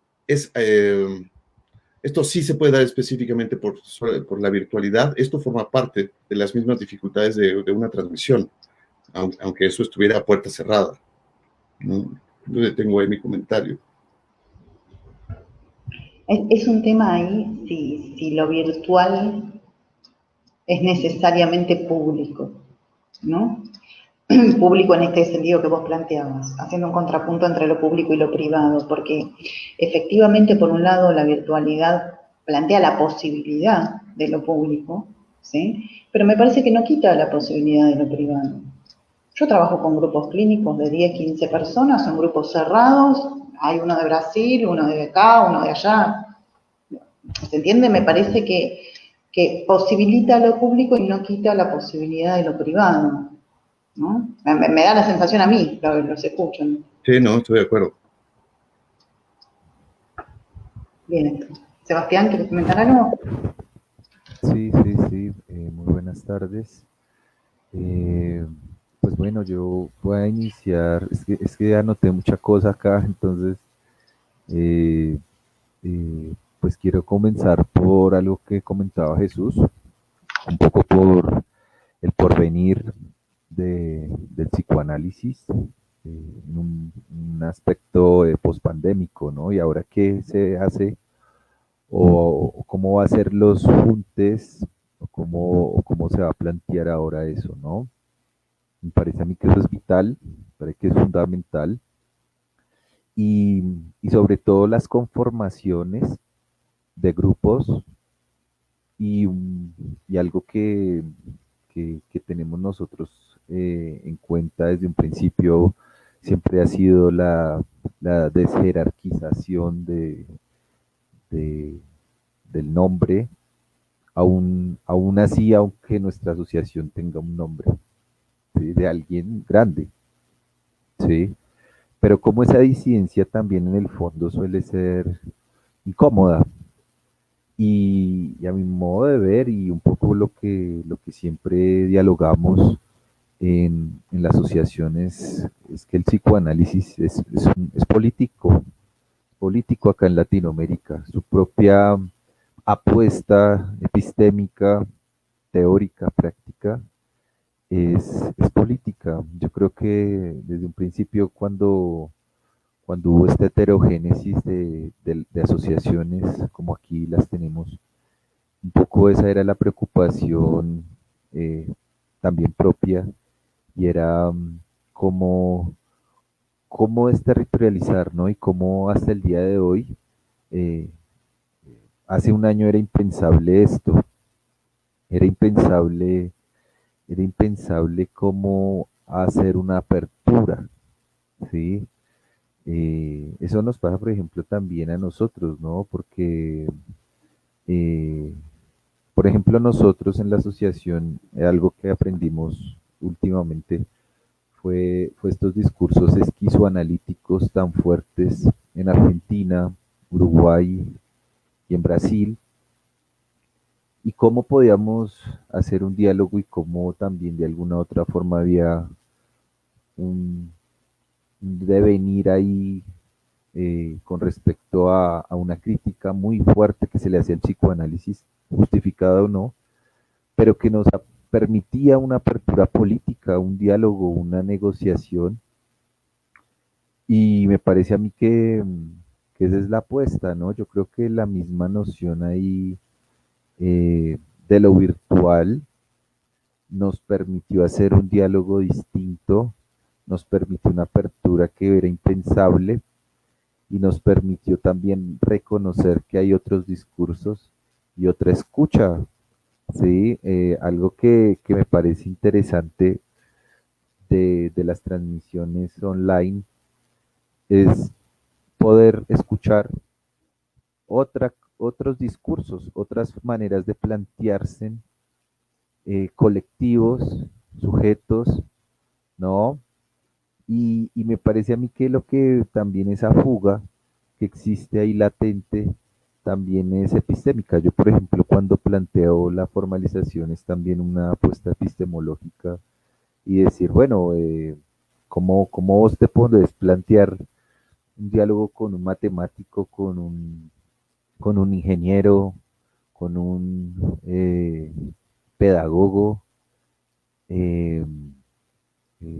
sí se puede dar específicamente por la virtualidad, esto forma parte de las mismas dificultades de una transmisión, aunque eso estuviera a puerta cerrada, ¿no? Entonces tengo ahí mi comentario. Es un tema ahí, si lo virtual es necesariamente público, ¿no? Público en este sentido que vos planteabas, haciendo un contrapunto entre lo público y lo privado, porque efectivamente, por un lado, la virtualidad plantea la posibilidad de lo público, ¿sí? Pero me parece que no quita la posibilidad de lo privado. Yo trabajo con grupos clínicos de 10, 15 personas, son grupos cerrados, hay uno de Brasil, uno de acá, uno de allá. ¿Se entiende? Me parece que posibilita lo público y no quita la posibilidad de lo privado, ¿no? Me da la sensación a mí, los escucho, ¿no? Sí, no, estoy de acuerdo. Bien. Sebastián, ¿quieres comentar algo? Sí, muy buenas tardes. Pues bueno, yo voy a iniciar, es que anoté mucha cosa acá, entonces, pues quiero comenzar por algo que comentaba Jesús, un poco por el porvenir del psicoanálisis, en un aspecto pospandémico, ¿no? Y ahora qué se hace o cómo va a ser los juntes o cómo se va a plantear ahora eso, ¿no? Me parece a mí que eso es vital, me parece que es fundamental y sobre todo las conformaciones de grupos y algo que tenemos nosotros en cuenta desde un principio siempre ha sido la desjerarquización del nombre, aún así, aunque nuestra asociación tenga un nombre, ¿sí? De alguien grande, ¿sí? Pero como esa disidencia también en el fondo suele ser incómoda, y a mi modo de ver y un poco lo que siempre dialogamos en la asociación es que el psicoanálisis es político acá en Latinoamérica. Su propia apuesta epistémica, teórica, práctica, es política. Yo creo que desde un principio, cuando hubo esta heterogénesis de asociaciones, como aquí las tenemos, un poco esa era la preocupación también propia, y era cómo, cómo territorializar, ¿no? Y cómo hasta el día de hoy, eh, hace un año era impensable esto, era impensable, era impensable cómo hacer una apertura, ¿sí? Eso nos pasa, por ejemplo, también a nosotros, ¿no? Porque, eh, por ejemplo, nosotros en la asociación, algo que aprendimos últimamente fue estos discursos esquizoanalíticos tan fuertes en Argentina, Uruguay y en Brasil, y cómo podíamos hacer un diálogo y cómo también de alguna u otra forma había un devenir ahí con respecto a una crítica muy fuerte que se le hacía al psicoanálisis, justificada o no, pero que nos permitía una apertura política, un diálogo, una negociación, y me parece a mí que esa es la apuesta, ¿no? Yo creo que la misma noción ahí de lo virtual nos permitió hacer un diálogo distinto, nos permitió una apertura que era impensable, y nos permitió también reconocer que hay otros discursos y otra escucha, ¿sí? Algo que me parece interesante de las transmisiones online es poder escuchar otros discursos, otras maneras de plantearse, colectivos, sujetos, ¿no? Y me parece a mí que lo que también esa fuga que existe ahí latente también es epistémica. Yo, por ejemplo, cuando planteo la formalización es también una apuesta epistemológica, y decir, bueno, ¿cómo vos te podés plantear un diálogo con un matemático, con un ingeniero, con un pedagogo? Eh,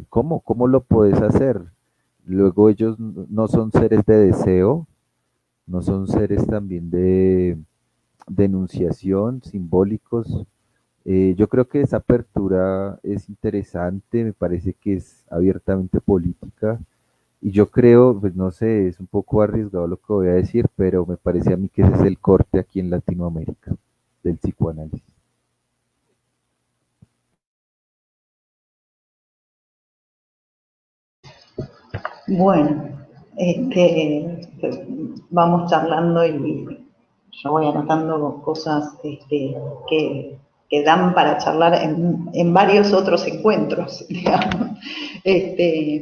¿Cómo lo puedes hacer? Luego ellos no son seres de deseo, no son seres también de enunciación, simbólicos. Yo creo que esa apertura es interesante, me parece que es abiertamente política, y yo creo, pues no sé, es un poco arriesgado lo que voy a decir, pero me parece a mí que ese es el corte aquí en Latinoamérica del psicoanálisis. Bueno, vamos charlando y yo voy anotando cosas que dan para charlar en varios otros encuentros, digamos.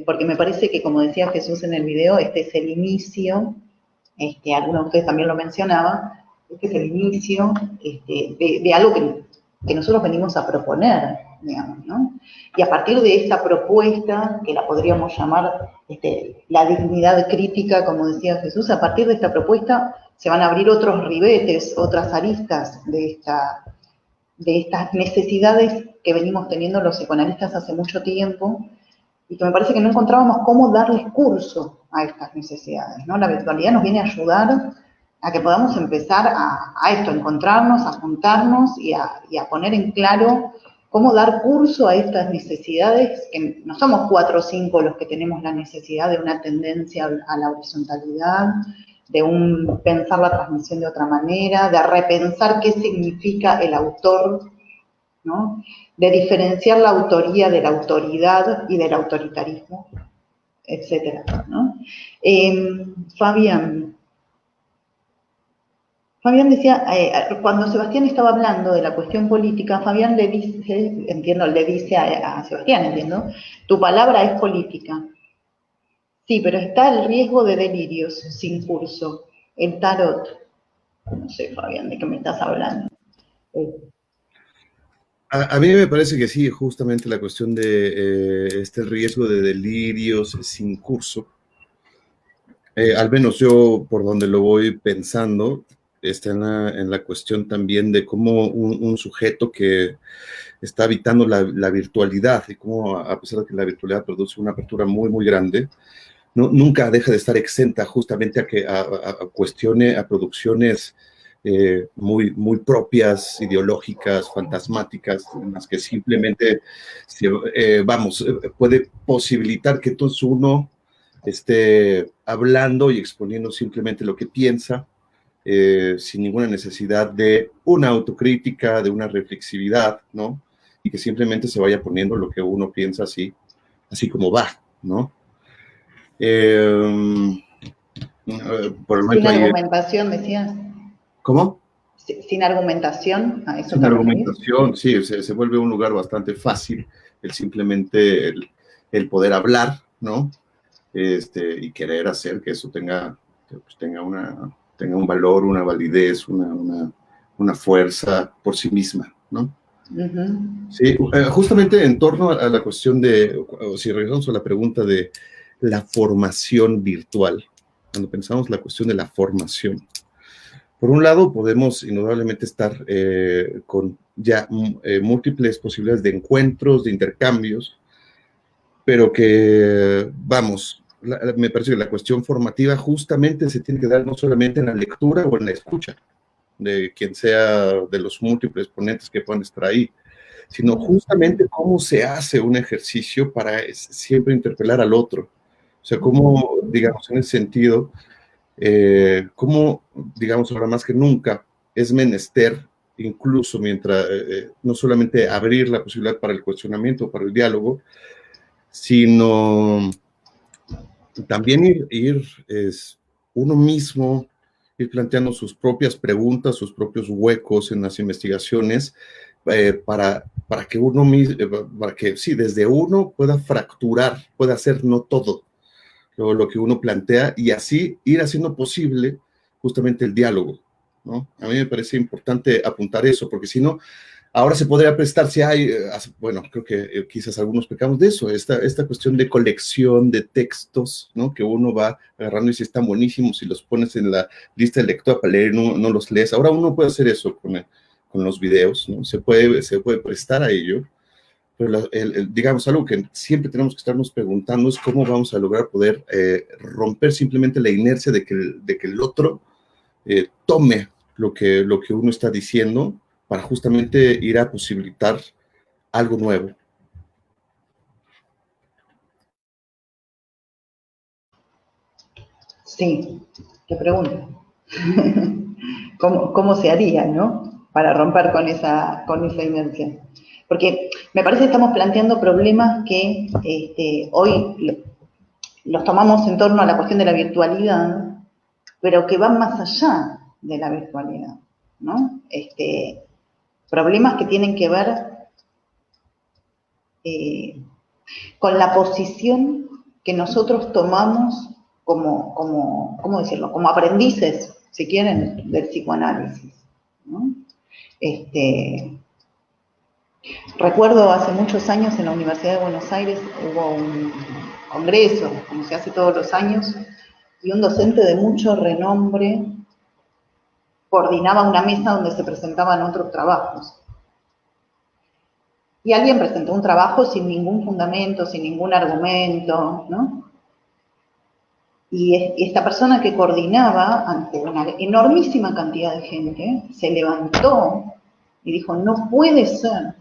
Porque me parece que, como decía Jesús en el video, este es el inicio, algunos de ustedes también lo mencionaban, este es el inicio de algo que nosotros venimos a proponer, digamos, ¿no? Y a partir de esta propuesta, que la podríamos llamar la dignidad crítica, como decía Jesús, a partir de esta propuesta se van a abrir otros ribetes, otras aristas de estas necesidades que venimos teniendo los psicoanalistas hace mucho tiempo, y que me parece que no encontrábamos cómo darles curso a estas necesidades, ¿no? La virtualidad nos viene a ayudar a que podamos empezar a esto, a encontrarnos, a juntarnos y a poner en claro cómo dar curso a estas necesidades, que no somos 4 o 5 los que tenemos la necesidad de una tendencia a la horizontalidad, de pensar la transmisión de otra manera, de repensar qué significa el autor, ¿no? De diferenciar la autoría de la autoridad y del autoritarismo, etcétera, ¿no? Fabián decía, cuando Sebastián estaba hablando de la cuestión política, Fabián le dice a Sebastián, entiendo, tu palabra es política. Sí, pero está el riesgo de delirios sin curso, el tarot. No sé, Fabián, ¿de qué me estás hablando? A mí me parece que sí, justamente la cuestión de este riesgo de delirios sin curso, al menos yo por donde lo voy pensando, está en la cuestión también de cómo un sujeto que está habitando la virtualidad y cómo, a pesar de que la virtualidad produce una apertura muy, muy grande, nunca deja de estar exenta justamente a producciones muy, muy propias, ideológicas, fantasmáticas, en las que simplemente, puede posibilitar que entonces uno esté hablando y exponiendo simplemente lo que piensa, sin ninguna necesidad de una autocrítica, de una reflexividad, ¿no? Y que simplemente se vaya poniendo lo que uno piensa así como va, ¿no? Por el Sin momento ahí. argumentación, decías. ¿Cómo? Sin argumentación, ¿a eso Sin te referís? argumentación, sí, se vuelve un lugar bastante fácil el simplemente el poder hablar, ¿no? Y querer hacer que eso tenga un valor, una validez, una fuerza por sí misma, ¿no? Uh-huh. Sí, justamente en torno a la cuestión si regresamos a la pregunta de la formación virtual, cuando pensamos la cuestión de la formación, por un lado podemos indudablemente estar con ya múltiples posibilidades de encuentros, de intercambios, pero que, me parece que la cuestión formativa justamente se tiene que dar no solamente en la lectura o en la escucha de quien sea de los múltiples ponentes que puedan estar ahí, sino justamente cómo se hace un ejercicio para siempre interpelar al otro. O sea, cómo, digamos, en ese sentido, cómo, digamos, ahora más que nunca, es menester, incluso mientras, no solamente abrir la posibilidad para el cuestionamiento, para el diálogo, sino también ir uno mismo, ir planteando sus propias preguntas, sus propios huecos en las investigaciones, para que uno mismo, para que sí, desde uno pueda fracturar, pueda hacer no todo lo que uno plantea y así ir haciendo posible justamente el diálogo, ¿no? A mí me parece importante apuntar eso, porque si no, ahora se podría prestar, si hay, bueno, creo que quizás algunos pecamos de eso, esta cuestión de colección de textos, ¿no? Que uno va agarrando y si están buenísimos y los pones en la lista de lectura para leer, no los lees. Ahora uno puede hacer eso con los videos, ¿no? Se puede prestar a ello, pero digamos, algo que siempre tenemos que estarnos preguntando es cómo vamos a lograr poder romper simplemente la inercia de que el otro tome lo que uno está diciendo para justamente ir a posibilitar algo nuevo. Sí, te pregunto. ¿Cómo se haría, no? Para romper con esa inercia. Porque me parece que estamos planteando problemas que hoy los tomamos en torno a la cuestión de la virtualidad, pero que van más allá de la virtualidad, ¿no? Problemas que tienen que ver con la posición que nosotros tomamos ¿cómo decirlo? Como aprendices, si quieren, del psicoanálisis, ¿no? Recuerdo hace muchos años en la Universidad de Buenos Aires hubo un congreso, como se hace todos los años, y un docente de mucho renombre coordinaba una mesa donde se presentaban otros trabajos. Y alguien presentó un trabajo sin ningún fundamento, sin ningún argumento, ¿no? Y esta persona que coordinaba ante una enormísima cantidad de gente, se levantó y dijo, no puede ser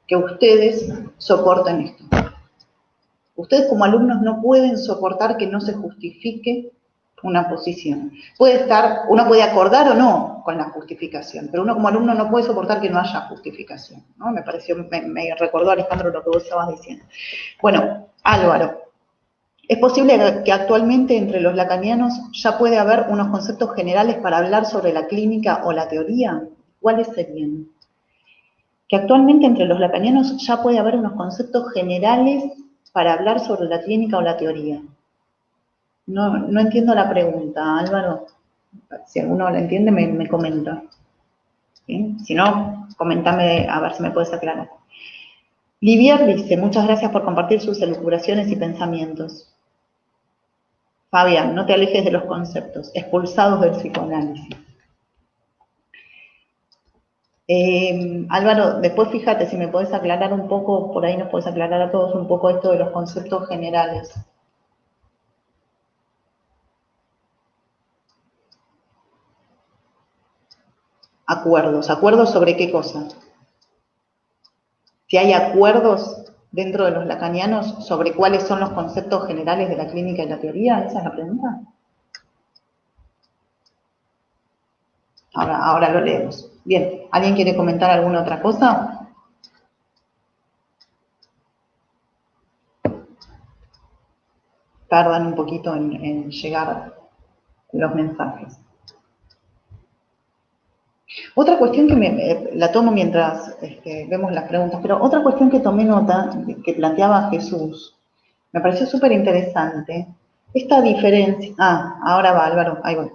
que ustedes soporten esto. Ustedes como alumnos no pueden soportar que no se justifique una posición. Uno puede acordar o no con la justificación, pero uno como alumno no puede soportar que no haya justificación, ¿no? Me recordó, Alejandro, lo que vos estabas diciendo. Bueno, Álvaro, ¿es posible que actualmente entre los lacanianos ya puede haber unos conceptos generales para hablar sobre la clínica o la teoría? ¿Cuáles serían? Que actualmente entre los lacanianos ya puede haber unos conceptos generales para hablar sobre la clínica o la teoría. No entiendo la pregunta, Álvaro. Si alguno la entiende, me comenta. ¿Sí? Si no, comentame a ver si me puedes aclarar. Livier dice, muchas gracias por compartir sus elucubraciones y pensamientos. Fabián, no te alejes de los conceptos, expulsados del psicoanálisis. Álvaro, después fíjate si me podés aclarar un poco, por ahí nos podés aclarar a todos un poco esto de los conceptos generales. Acuerdos. ¿Acuerdos sobre qué cosa? Si hay acuerdos dentro de los lacanianos sobre cuáles son los conceptos generales de la clínica y la teoría, ¿esa es la pregunta? Ahora lo leemos. Bien, ¿alguien quiere comentar alguna otra cosa? Tardan un poquito en llegar los mensajes. Otra cuestión que la tomo mientras vemos las preguntas, pero otra cuestión que tomé nota, que planteaba Jesús, me pareció súper interesante, esta diferencia, ahora va Álvaro, ahí voy,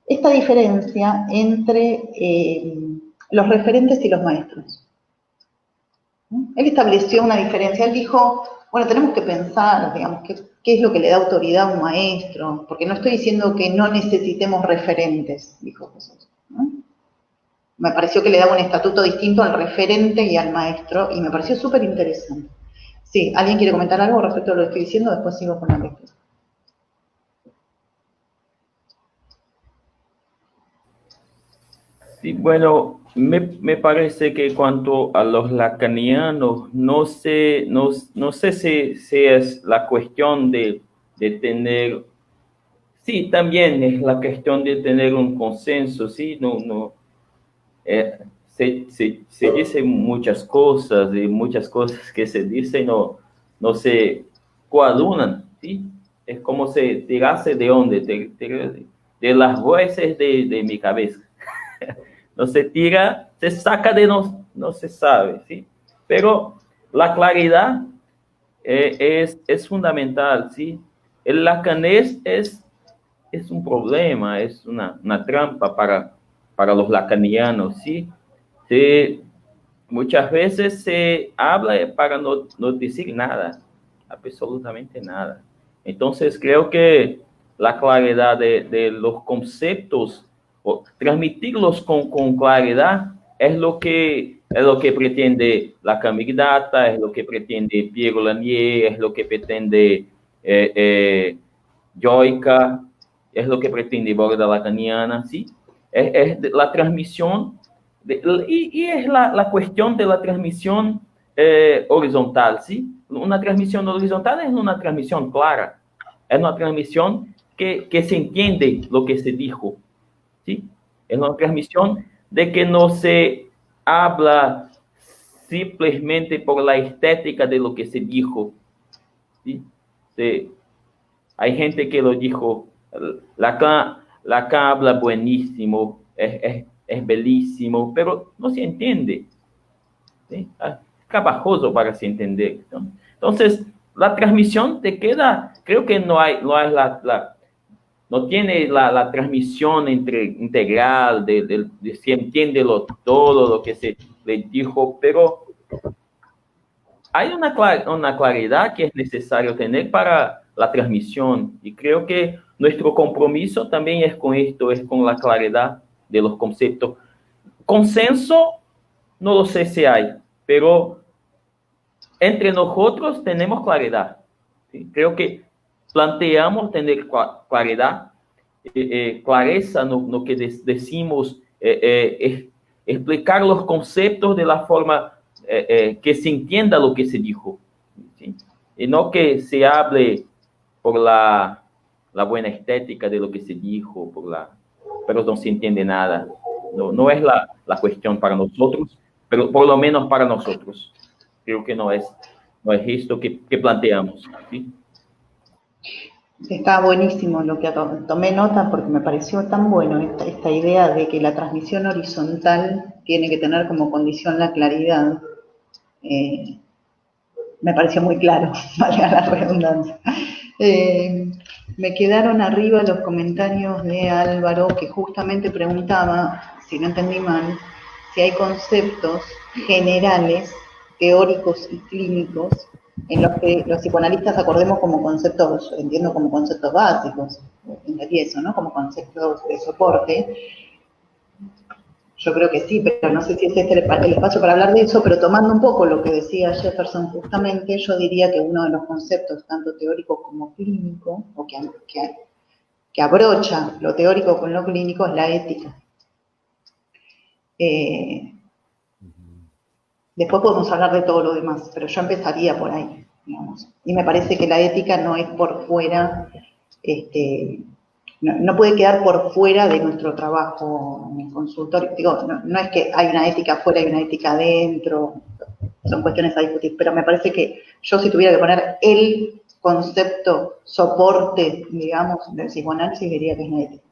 esta diferencia entre los referentes y los maestros. Él estableció una diferencia, él dijo, bueno, tenemos que pensar, digamos, qué es lo que le da autoridad a un maestro, porque no estoy diciendo que no necesitemos referentes, dijo Jesús, ¿no? Me pareció que le daba un estatuto distinto al referente y al maestro, y me pareció súper interesante. Sí, ¿alguien quiere comentar algo respecto a lo que estoy diciendo? Después sigo con la lectura. Sí, bueno, me parece que cuanto a los lacanianos, no sé si es la cuestión de tener, sí, también es la cuestión de tener un consenso, sí, se dicen muchas cosas y muchas cosas que se dicen no se coadunan, ¿sí? Es como si tirase de dónde, de las voces de mi cabeza. No se tira, se saca de no se sabe, ¿sí? Pero la claridad es fundamental, ¿sí? El lacanés es un problema, es una trampa para los lacanianos, ¿sí? Muchas veces se habla para no decir nada, absolutamente nada. Entonces, creo que la claridad de los conceptos, o transmitirlos con claridad, es lo que pretende la Camigdata, es lo que pretende Piero Lanier, es lo que pretende Joica, es lo que pretende Bóveda Lacaniana, ¿sí? Es la transmisión, y es la cuestión de la transmisión horizontal, ¿sí? Una transmisión horizontal es una transmisión clara, es una transmisión que se entiende lo que se dijo, ¿sí? Es una transmisión de que no se habla simplemente por la estética de lo que se dijo, ¿sí? Hay gente que lo dijo, Lacan habla buenísimo, es bellísimo, pero no se entiende, ¿sí? Es trabajoso para se entender. Entonces, la transmisión te queda, creo que no tiene la transmisión integral de se entiende todo lo que se le dijo, pero hay una claridad que es necesario tener para la transmisión, y creo que nuestro compromiso también es con esto, es con la claridad de los conceptos. Consenso, no lo sé si hay, pero entre nosotros tenemos claridad, ¿sí? Creo que planteamos tener claridad, clareza no que decimos, explicar los conceptos de la forma que se entienda lo que se dijo, ¿sí? Y no que se hable por la buena estética de lo que se dijo, pero no se entiende nada. No es la cuestión para nosotros, pero por lo menos para nosotros. Creo que no es esto que planteamos, ¿sí? Está buenísimo lo que tomé nota porque me pareció tan bueno esta idea de que la transmisión horizontal tiene que tener como condición la claridad. Me pareció muy claro, valga la redundancia. Me quedaron arriba los comentarios de Álvaro, que justamente preguntaba, si no entendí mal, si hay conceptos generales, teóricos y clínicos en los que los psicoanalistas acordemos como conceptos, entiendo como conceptos básicos, entendí eso, ¿no? Como conceptos de soporte, Yo creo que sí, pero no sé si es este el espacio para hablar de eso, pero tomando un poco lo que decía Jefferson justamente, yo diría que uno de los conceptos, tanto teórico como clínico, o que abrocha lo teórico con lo clínico, es la ética. Después podemos hablar de todo lo demás, pero yo empezaría por ahí, digamos. Y me parece que la ética no es por fuera, no puede quedar por fuera de nuestro trabajo en el consultorio. Digo, no es que hay una ética afuera y una ética adentro, son cuestiones a discutir, pero me parece que yo si tuviera que poner el concepto soporte, digamos, del psicoanálisis, diría que es la ética.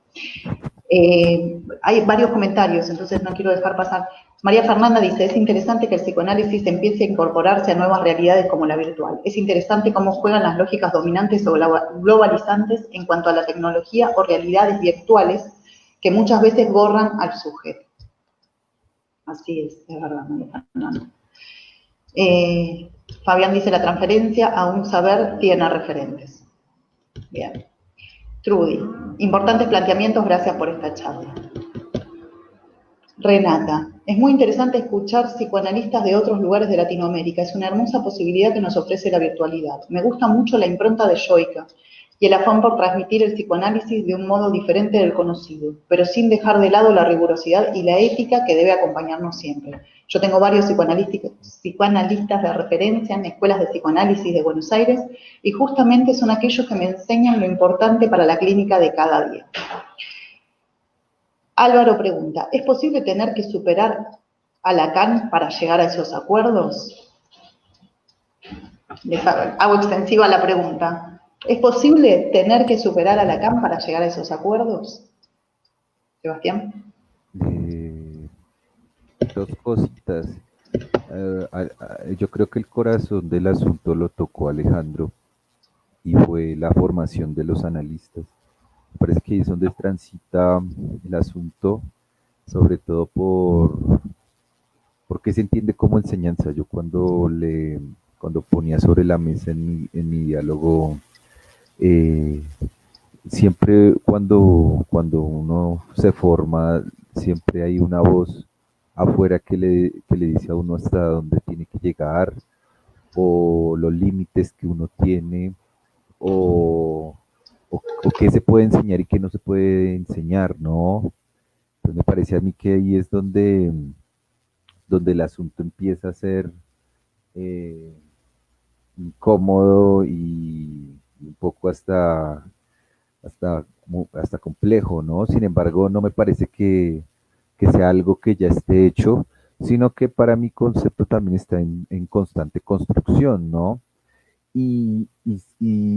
Hay varios comentarios, entonces no quiero dejar pasar. María Fernanda dice, es interesante que el psicoanálisis empiece a incorporarse a nuevas realidades como la virtual. Es interesante cómo juegan las lógicas dominantes o globalizantes en cuanto a la tecnología o realidades virtuales que muchas veces borran al sujeto. Así es verdad, María Fernanda. Fabián dice, la transferencia a un saber tiene referentes. Bien. Trudy, importantes planteamientos, gracias por esta charla. Renata, es muy interesante escuchar psicoanalistas de otros lugares de Latinoamérica. Es una hermosa posibilidad que nos ofrece la virtualidad. Me gusta mucho la impronta de Joyka y el afán por transmitir el psicoanálisis de un modo diferente del conocido, pero sin dejar de lado la rigurosidad y la ética que debe acompañarnos siempre. Yo tengo varios psicoanalistas de referencia en escuelas de psicoanálisis de Buenos Aires y justamente son aquellos que me enseñan lo importante para la clínica de cada día. Álvaro pregunta, ¿es posible tener que superar a Lacan para llegar a esos acuerdos? Les hago extensiva la pregunta. ¿Es posible tener que superar a Lacan para llegar a esos acuerdos? Sebastián. Dos cositas. Yo creo que el corazón del asunto lo tocó Alejandro y fue la formación de los analistas. Me parece que ahí es donde transita el asunto, sobre todo porque se entiende como enseñanza. Yo cuando ponía sobre la mesa en mi diálogo, siempre cuando uno se forma, siempre hay una voz afuera que le dice a uno hasta dónde tiene que llegar, o los límites que uno tiene, o qué se puede enseñar y qué no se puede enseñar, ¿no? Entonces me parece a mí que ahí es donde el asunto empieza a ser incómodo y un poco hasta complejo, ¿no? Sin embargo, no me parece que sea algo que ya esté hecho, sino que para mi concepto también está en constante construcción, ¿no? Y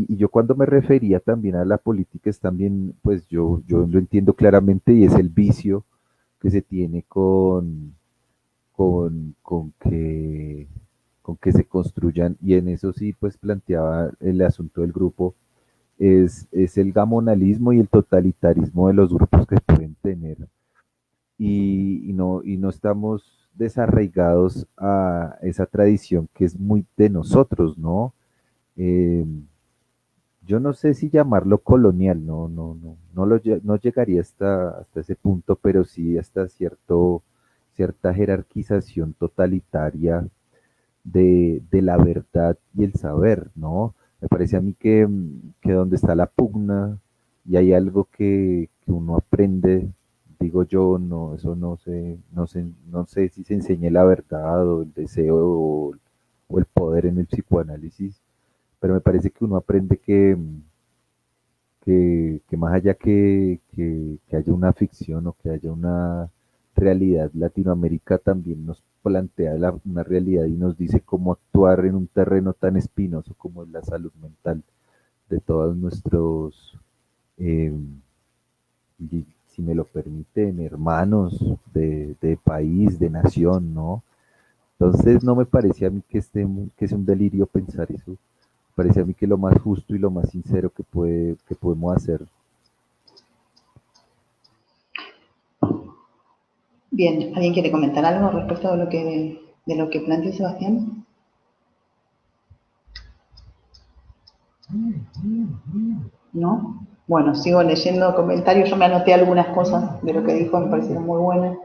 yo cuando me refería también a la política es también, pues yo lo entiendo claramente y es el vicio que se tiene con que se construyan, y en eso sí, pues planteaba el asunto del grupo, es el gamonalismo y el totalitarismo de los grupos que pueden tener, y no estamos desarraigados a esa tradición que es muy de nosotros, ¿no? Yo no sé si llamarlo colonial, no llegaría hasta ese punto, pero sí hasta cierta jerarquización totalitaria de la verdad y el saber, ¿no? Me parece a mí que donde está la pugna y hay algo que uno aprende, digo yo, no, eso no sé si se enseña la verdad o el deseo o el poder en el psicoanálisis, pero me parece que uno aprende que más allá que haya una ficción o que haya una realidad, Latinoamérica también nos plantea una realidad y nos dice cómo actuar en un terreno tan espinoso como es la salud mental de todos nuestros, y si me lo permiten, hermanos de país, de nación, ¿no? Entonces no me parece a mí que es un delirio pensar eso. Parece a mí que lo más justo y lo más sincero que podemos hacer. Bien, ¿alguien quiere comentar algo respecto de lo que planteó Sebastián? ¿No? Bueno, sigo leyendo comentarios. Yo me anoté algunas cosas de lo que dijo, me parecieron muy buenas.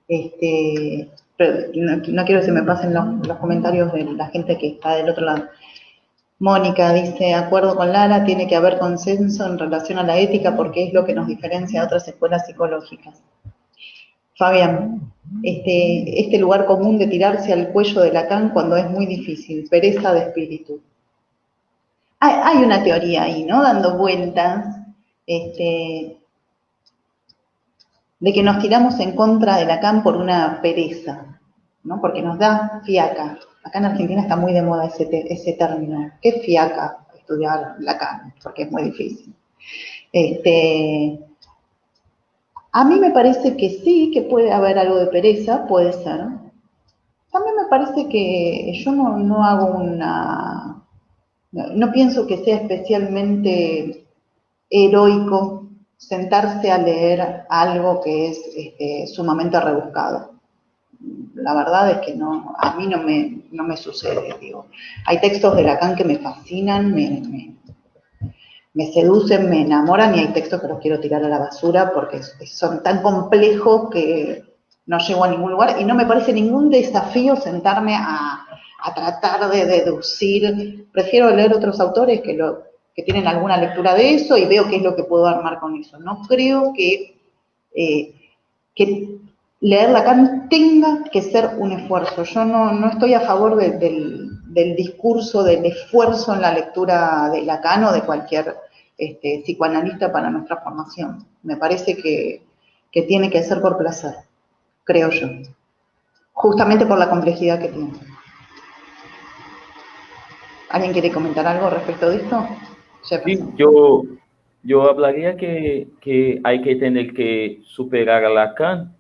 Pero no quiero que se me pasen los comentarios de la gente que está del otro lado. Mónica dice, acuerdo con Lara, tiene que haber consenso en relación a la ética porque es lo que nos diferencia de otras escuelas psicológicas. Fabián, este lugar común de tirarse al cuello de Lacan cuando es muy difícil, pereza de espíritu. Hay una teoría ahí, ¿no? Dando vueltas, de que nos tiramos en contra de Lacan por una pereza, ¿no? Porque nos da fiaca. Acá en Argentina está muy de moda ese término. ¿Qué fiaca estudiar Lacan? Porque es muy difícil. A mí me parece que sí, que puede haber algo de pereza, puede ser. También me parece que yo no hago no pienso que sea especialmente heroico sentarse a leer algo que es sumamente rebuscado. La verdad es que no, a mí no me sucede, digo. Hay textos de Lacan que me fascinan, me seducen, me enamoran, y hay textos que los quiero tirar a la basura porque son tan complejos que no llego a ningún lugar, y no me parece ningún desafío sentarme a tratar de deducir. Prefiero leer otros autores que tienen alguna lectura de eso y veo qué es lo que puedo armar con eso. No creo que leer Lacan tenga que ser un esfuerzo. Yo no estoy a favor del discurso, del esfuerzo en la lectura de Lacan o de cualquier psicoanalista para nuestra formación. Me parece que tiene que ser por placer, creo yo, justamente por la complejidad que tiene. ¿Alguien quiere comentar algo respecto de esto? Sí, yo hablaría que hay que tener que superar a Lacan,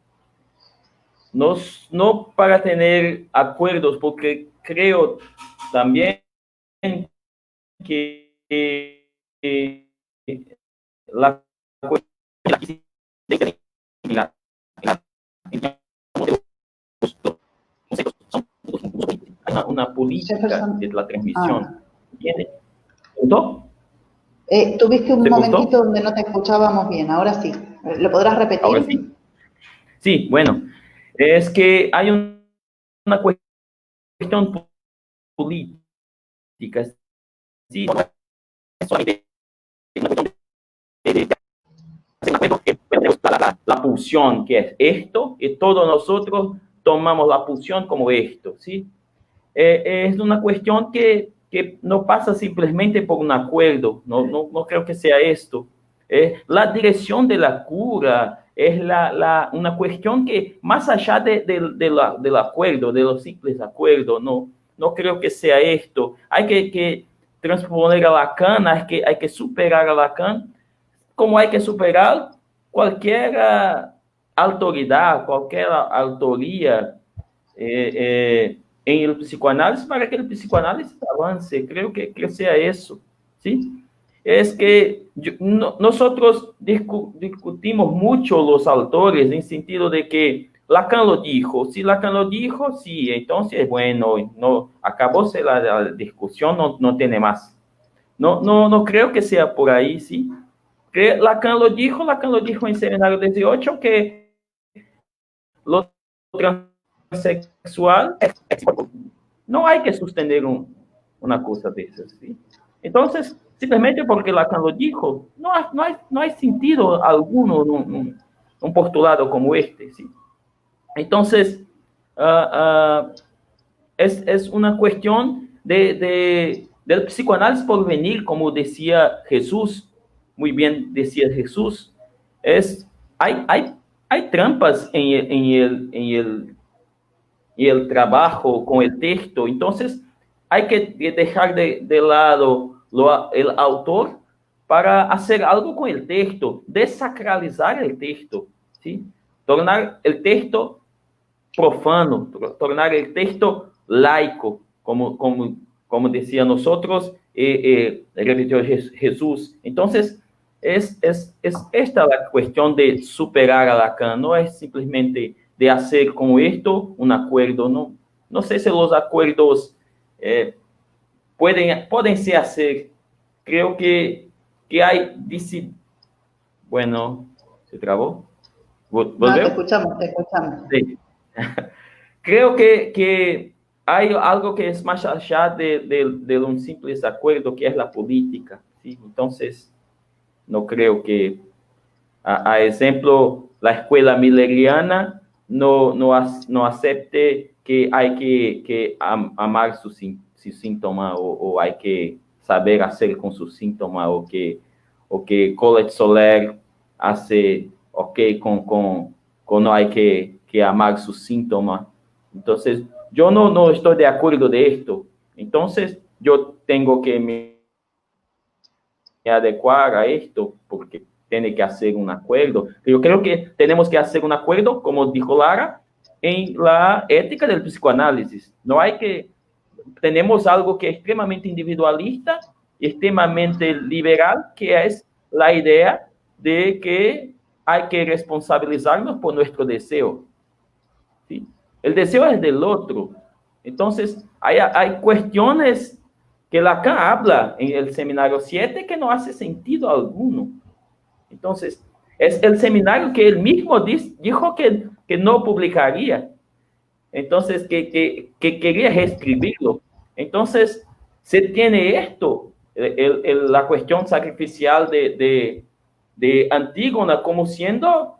no para tener acuerdos, porque creo también que la una política de la transmisión. ¿Punto? Tuviste un ¿Te momentito gustó? donde no te escuchábamos bien, ahora sí. ¿Lo podrás repetir? Ahora sí. Sí, bueno, es que hay una cuestión política. Sí, la pulsión, que es esto, y todos nosotros tomamos la pulsión como esto, ¿sí? Es una cuestión que no pasa simplemente por un acuerdo, no creo que sea esto. La dirección de la cura es una cuestión que, más allá del acuerdo, de los simples acuerdos, no creo que sea esto. Hay que transponer a Lacan, hay que superar a Lacan, como hay que superar cualquier autoridad, cualquier autoría en el psicoanálisis, para que el psicoanálisis avance. Creo que sea eso, ¿sí? Es que nosotros discutimos mucho los autores en sentido de que Lacan lo dijo. Si Lacan lo dijo, sí, entonces, bueno, no, acabóse la discusión, no tiene más. No creo que sea por ahí, ¿sí? Que Lacan lo dijo en Seminario 18, que lo transexual no hay que sostener una cosa de esas, ¿sí? Entonces, simplemente porque Lacan lo dijo, no hay sentido alguno un postulado como este, ¿sí? Entonces, es una cuestión del psicoanálisis por venir, como decía Jesús, muy bien decía Jesús, hay trampas en el trabajo con el texto. Entonces, hay que dejar de lado el autor para hacer algo con el texto, desacralizar el texto, ¿sí? Tornar el texto profano, tornar el texto laico, como decía nosotros, repitió Jesús. Entonces, es esta la cuestión de superar a Lacan, no es simplemente de hacer con esto un acuerdo, no sé si los acuerdos pueden se hacer. Creo que hay, bueno, ¿se trabó? No, ¿Volveu? te escuchamos, te escuchamos. Sí. Creo que hay algo que es más allá de un simple acuerdo, que es la política, ¿sí? Entonces, no creo que, a ejemplo, la escuela milleriana no acepte que hay que amar su síntoma o hay que saber hacer con su síntoma o que Colette Soler hace con no hay que amar su síntoma. Entonces, yo no estoy de acuerdo de esto. Entonces, yo tengo que me adecuar a esto porque tiene que hacer un acuerdo. Yo creo que tenemos que hacer un acuerdo, como dijo Lara, en la ética del psicoanálisis. No hay que, tenemos algo que es extremadamente individualista, extremadamente liberal, que es la idea de que hay que responsabilizarnos por nuestro deseo. ¿Sí? El deseo es del otro. Entonces, hay cuestiones que Lacan habla en el seminario 7 que no hace sentido alguno. Entonces, es el seminario que él mismo dijo que no publicaría. Entonces, que quería reescribirlo. Entonces, se tiene esto, la cuestión sacrificial de Antígona como siendo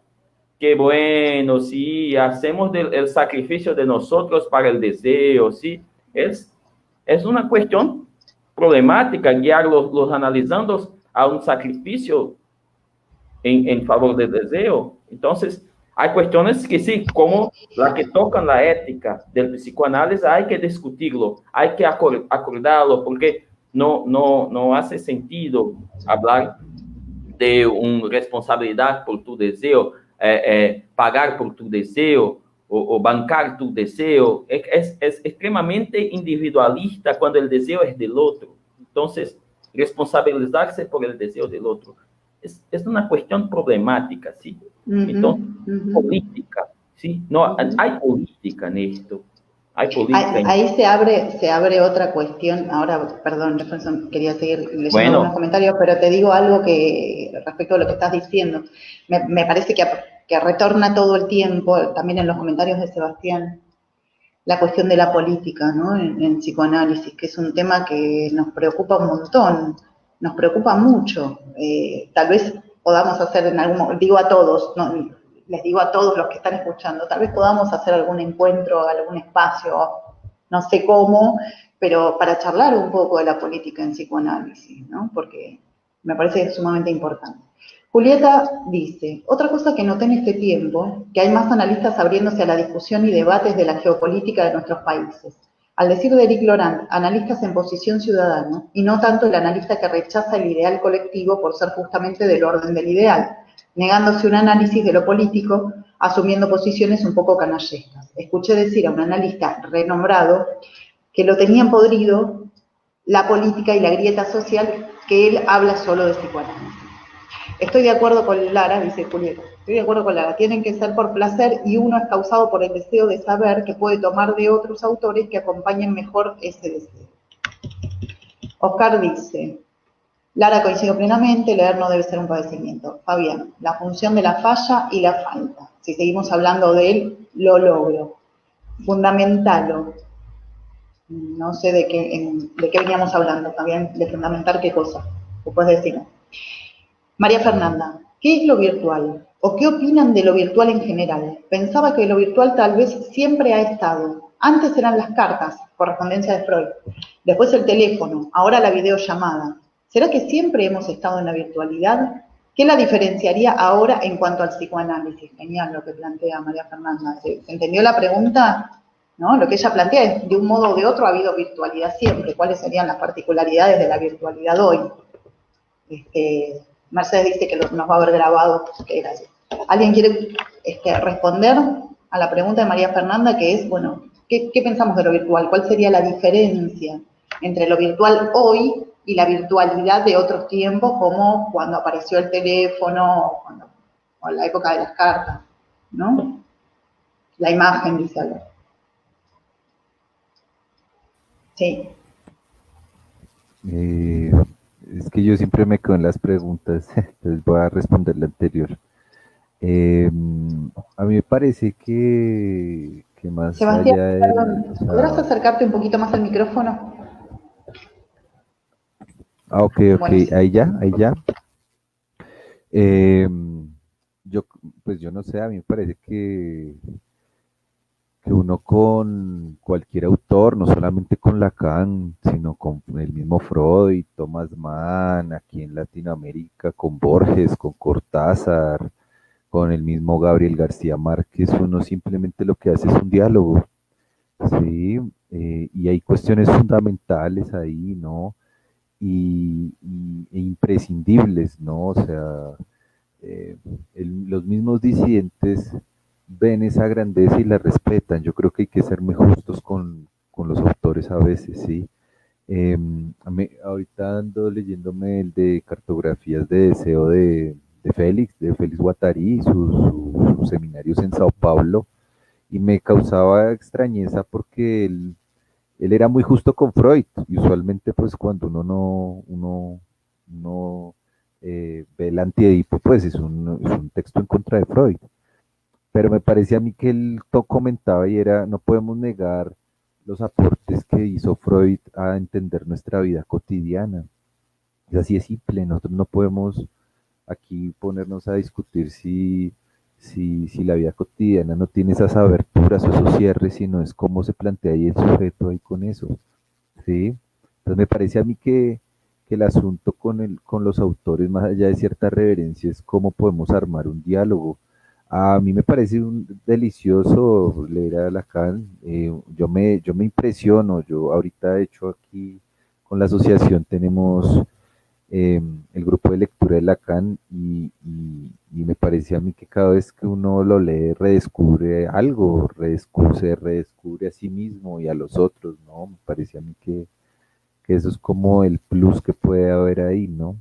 que bueno, sí, hacemos el sacrificio de nosotros para el deseo, sí, es una cuestión problemática guiar los analizandos a un sacrificio en favor del deseo. Entonces, hay cuestiones que sí, como la que tocan la ética del psicoanálisis, hay que discutirlo, hay que acordarlo, porque no hace sentido hablar de una responsabilidad por tu deseo, pagar por tu deseo o bancar tu deseo. Es extremadamente individualista cuando el deseo es del otro. Entonces, responsabilizarse por el deseo del otro es una cuestión problemática, ¿sí? Entonces, política, ¿sí? No, hay política en esto. Hay política. Ahí se abre otra cuestión. Ahora, perdón, Jefferson, quería seguir leyendo algunos comentarios, pero te digo algo que respecto a lo que estás diciendo. Me parece que retorna todo el tiempo, también en los comentarios de Sebastián, la cuestión de la política, ¿no? En psicoanálisis, que es un tema que nos preocupa un montón, nos preocupa mucho. Tal vez podamos hacer en algún, digo a todos, no, les digo a todos los que están escuchando, tal vez podamos hacer algún encuentro, algún espacio, no sé cómo, pero para charlar un poco de la política en psicoanálisis, ¿no? Porque me parece sumamente importante. Julieta dice, otra cosa que noté en este tiempo, que hay más analistas abriéndose a la discusión y debates de la geopolítica de nuestros países. Al decir de Eric Laurent, analistas en posición ciudadana, y no tanto el analista que rechaza el ideal colectivo por ser justamente del orden del ideal, negándose un análisis de lo político, asumiendo posiciones un poco canallescas. Escuché decir a un analista renombrado que lo tenían podrido la política y la grieta social, que él habla solo de psicoanálisis. Estoy de acuerdo con Lara, dice Julieta, estoy de acuerdo con Lara, tienen que ser por placer y uno es causado por el deseo de saber que puede tomar de otros autores que acompañen mejor ese deseo. Oscar dice, Lara, coincido plenamente, leer no debe ser un padecimiento. Fabián, la función de la falla y la falta. Si seguimos hablando de él, lo logro. Fundamentalo. No sé de qué veníamos hablando, Fabián, de fundamentar qué cosa. Después decirlo. María Fernanda, ¿qué es lo virtual? ¿O qué opinan de lo virtual en general? Pensaba que lo virtual tal vez siempre ha estado. Antes eran las cartas, correspondencia de Freud. Después el teléfono, ahora la videollamada. ¿Será que siempre hemos estado en la virtualidad? ¿Qué la diferenciaría ahora en cuanto al psicoanálisis? Genial lo que plantea María Fernanda. ¿Se entendió la pregunta? ¿No? Lo que ella plantea es, de un modo o de otro ha habido virtualidad siempre. ¿Cuáles serían las particularidades de la virtualidad hoy? Mercedes dice que nos va a haber grabado. ¿Alguien quiere responder a la pregunta de María Fernanda, que es, bueno, ¿qué pensamos de lo virtual? ¿Cuál sería la diferencia entre lo virtual hoy y la virtualidad de otros tiempos, como cuando apareció el teléfono o la época de las cartas, ¿no? La imagen, dice algo. Sí. Es que yo siempre me quedo en las preguntas, entonces voy a responder la anterior. Eh, a mí me parece que más Sebastián, allá del, o perdón, ¿podrás sea, acercarte un poquito más al micrófono? ok, ok, Bueno, sí. ahí ya, ahí ya. Eh, yo, pues yo no sé, a mí me parece que uno con cualquier autor, no solamente con Lacan, sino con el mismo Freud, Thomas Mann, aquí en Latinoamérica, con Borges, con Cortázar, con el mismo Gabriel García Márquez, uno simplemente lo que hace es un diálogo, ¿sí? Y hay cuestiones fundamentales ahí, ¿no? E imprescindibles, ¿no? O sea, eh, los mismos disidentes ven esa grandeza y la respetan. Yo creo que hay que ser muy justos con los autores a veces, ¿sí? Ahorita ando leyéndome el de cartografías de deseo de Félix Guattari, sus seminarios en Sao Paulo, y me causaba extrañeza porque él era muy justo con Freud, y usualmente pues cuando uno ve el antiedipo, pues es un texto en contra de Freud. Pero me parecía a mí que él comentaba y era, no podemos negar los aportes que hizo Freud a entender nuestra vida cotidiana. Es así de simple, nosotros no podemos aquí ponernos a discutir si la vida cotidiana no tiene esas aberturas o esos cierres, sino es cómo se plantea ahí el sujeto ahí con eso, ¿sí? Entonces me parece a mí que el asunto con los autores, más allá de cierta reverencia, es cómo podemos armar un diálogo. A mí me parece delicioso leer a Lacan. Yo me impresiono. Yo ahorita, de hecho, aquí con la asociación tenemos el grupo de lectura de Lacan y me parece a mí que cada vez que uno lo lee redescubre algo, se redescubre a sí mismo y a los otros, ¿no? Me parece a mí que eso es como el plus que puede haber ahí, ¿no?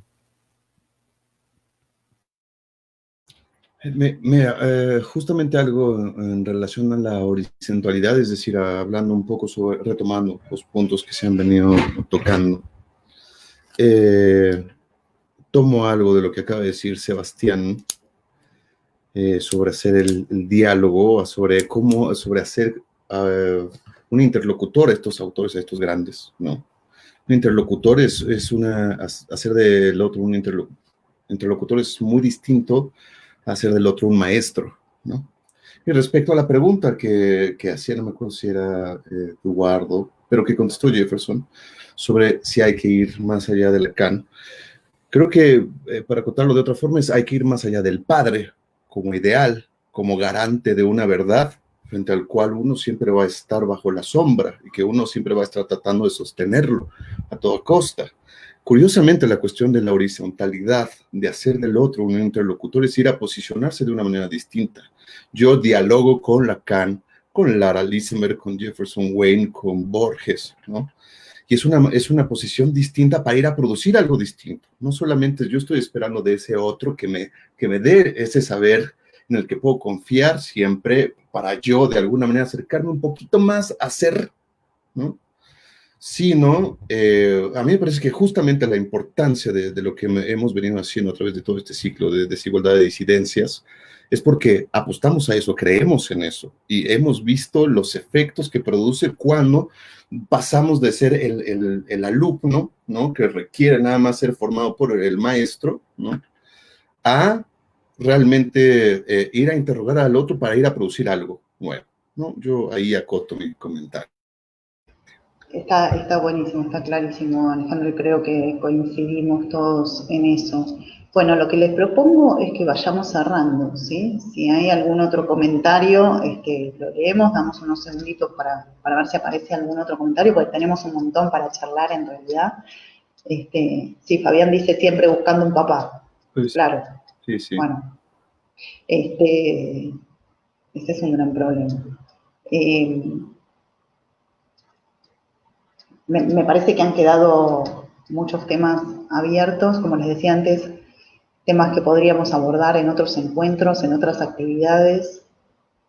Mira, justamente algo en relación a la horizontalidad, es decir, hablando un poco sobre, retomando los puntos que se han venido tocando. Tomo algo de lo que acaba de decir Sebastián sobre hacer el diálogo, sobre hacer un interlocutor a estos autores, a estos grandes, ¿no? Un interlocutor hacer del otro un interlocutor es muy distinto a hacer del otro un maestro, ¿no? Y respecto a la pregunta que hacía, no me acuerdo si era Eduardo, pero que contestó Jefferson, sobre si hay que ir más allá de Lacan, creo que, para contarlo de otra forma, hay que ir más allá del padre como ideal, como garante de una verdad frente al cual uno siempre va a estar bajo la sombra y que uno siempre va a estar tratando de sostenerlo a toda costa. Curiosamente, la cuestión de la horizontalidad, de hacer del otro un interlocutor, es ir a posicionarse de una manera distinta. Yo dialogo con Lacan, con Lara Lisenberg, con Jefferson Wayne, con Borges, ¿no? Y es una posición distinta para ir a producir algo distinto. No solamente yo estoy esperando de ese otro que me dé ese saber en el que puedo confiar siempre para yo de alguna manera acercarme un poquito más a ser, ¿no? Sino, a mí me parece que justamente la importancia de lo que hemos venido haciendo a través de todo este ciclo de desigualdad de disidencias es porque apostamos a eso, creemos en eso y hemos visto los efectos que produce cuando pasamos de ser el alumno, ¿no? Que requiere nada más ser formado por el maestro, ¿no? A realmente ir a interrogar al otro para ir a producir algo nuevo, ¿no? Yo ahí acoto mi comentario. Está buenísimo, está clarísimo, Alejandro, y creo que coincidimos todos en eso. Bueno, lo que les propongo es que vayamos cerrando, ¿sí? Si hay algún otro comentario, lo leemos, damos unos segunditos para ver si aparece algún otro comentario, porque tenemos un montón para charlar en realidad. Sí, Fabián dice siempre buscando un papá. Pues, claro. sí, sí. Bueno, ese es un gran problema. Me parece que han quedado muchos temas abiertos, como les decía antes, temas que podríamos abordar en otros encuentros, en otras actividades.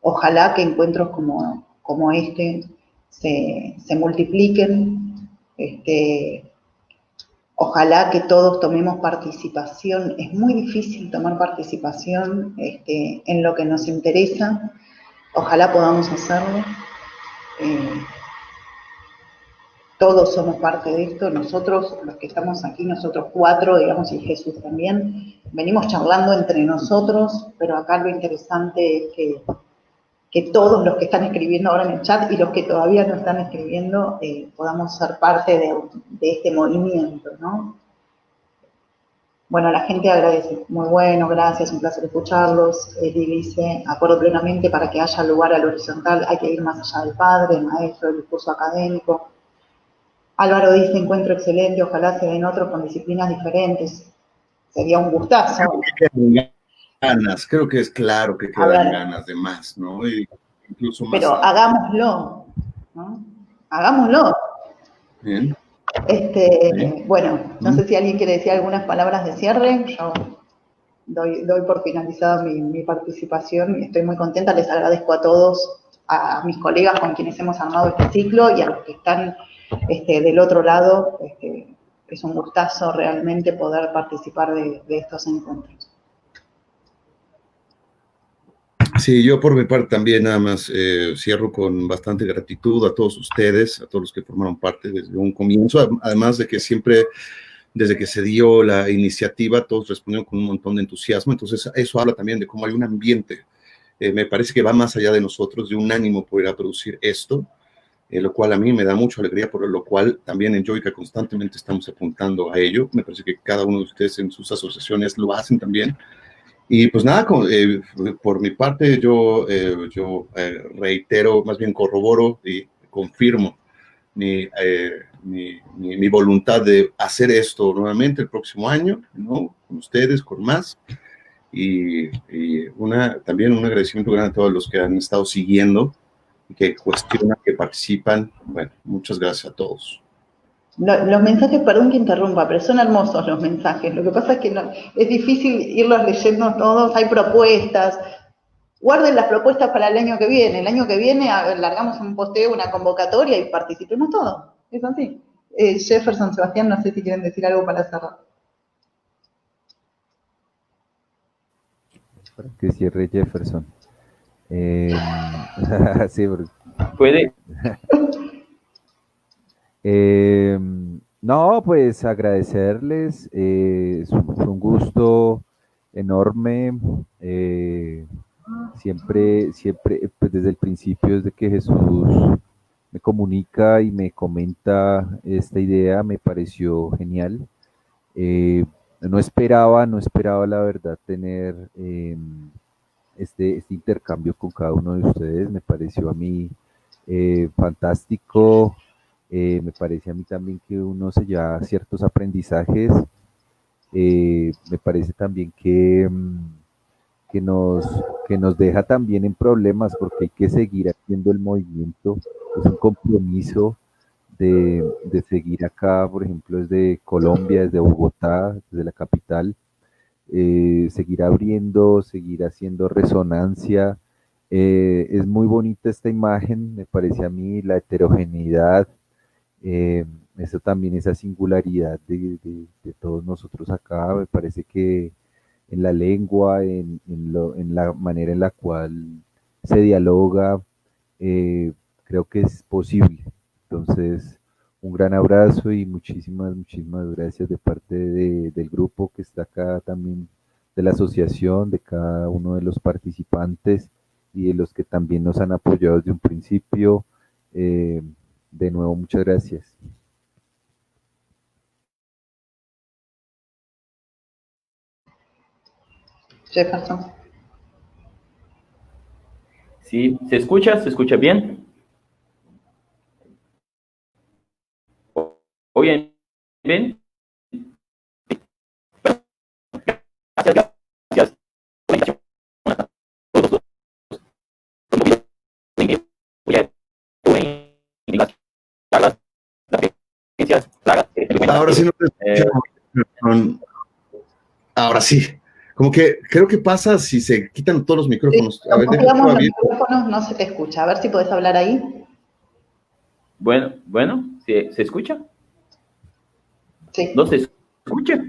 Ojalá que encuentros como este se multipliquen. Ojalá que todos tomemos participación. Es muy difícil tomar participación en lo que nos interesa. Ojalá podamos hacerlo. Todos somos parte de esto, nosotros, los que estamos aquí, nosotros 4, digamos, y Jesús también, venimos charlando entre nosotros, pero acá lo interesante es que todos los que están escribiendo ahora en el chat y los que todavía no están escribiendo, podamos ser parte de este movimiento, ¿no? Bueno, la gente agradece, muy bueno, gracias, un placer escucharlos. Eli dice, acuerdo plenamente, para que haya lugar al horizontal hay que ir más allá del padre, el maestro, el discurso académico. Álvaro dice, encuentro excelente, ojalá se den otros con disciplinas diferentes. Sería un gustazo. Creo que es claro que quedan ganas de más, ¿no? Y incluso más. Pero hagámoslo, ¿no? Hagámoslo. Bien. Bueno, no sé si alguien quiere decir algunas palabras de cierre. Yo doy por finalizada mi participación. Estoy muy contenta, les agradezco a todos, a mis colegas con quienes hemos armado este ciclo y a los que están del otro lado. Es un gustazo realmente poder participar de estos encuentros. Sí, yo por mi parte también nada más cierro con bastante gratitud a todos ustedes, a todos los que formaron parte desde un comienzo, además de que siempre, desde que se dio la iniciativa, todos respondieron con un montón de entusiasmo, entonces eso habla también de cómo hay un ambiente, me parece que va más allá de nosotros, de un ánimo por ir a producir esto, lo cual a mí me da mucha alegría, por lo cual también en Yoica constantemente estamos apuntando a ello, me parece que cada uno de ustedes en sus asociaciones lo hacen también. Y pues nada, por mi parte yo reitero, más bien corroboro y confirmo mi voluntad de hacer esto nuevamente el próximo año, ¿no? Con ustedes, con más. Y también un agradecimiento grande a todos los que han estado siguiendo, que cuestionan, que participan. Bueno, muchas gracias a todos. Los mensajes, perdón que interrumpa, pero son hermosos los mensajes. Lo que pasa es que es difícil irlos leyendo todos, hay propuestas. Guarden las propuestas para el año que viene. El año que viene largamos un posteo, una convocatoria y participemos todos. Es así. Jefferson, Sebastián, no sé si quieren decir algo para cerrar. Para que cierre Jefferson. Sí, ¿Puede? No, pues agradecerles, fue un gusto enorme, siempre, pues desde el principio, desde que Jesús me comunica y me comenta esta idea, me pareció genial. No esperaba la verdad tener este intercambio con cada uno de ustedes, me pareció a mí fantástico. Me parece a mí también que uno se lleva ciertos aprendizajes. Me parece también que nos deja también en problemas porque hay que seguir haciendo el movimiento. Es un compromiso de seguir acá, por ejemplo, desde Colombia, desde Bogotá, desde la capital, seguir abriendo, seguir haciendo resonancia. Es muy bonita esta imagen, me parece a mí, la heterogeneidad. Eso también, esa singularidad de todos nosotros acá, me parece que en la lengua, en la manera en la cual se dialoga, creo que es posible. Entonces, un gran abrazo y muchísimas gracias de parte del grupo que está acá también, de la asociación, de cada uno de los participantes y de los que también nos han apoyado desde un principio. De nuevo, muchas gracias. Jefferson. Sí, ¿se escucha? ¿Se escucha bien? ¿Oyen bien? Gracias. Ahora sí no te escuchamos. Ahora sí. Como que creo que pasa si se quitan todos los micrófonos. Sí, a ver, los micrófonos, no se te escucha. A ver si podés hablar ahí. Bueno, ¿se escucha? Sí. ¿No se escucha?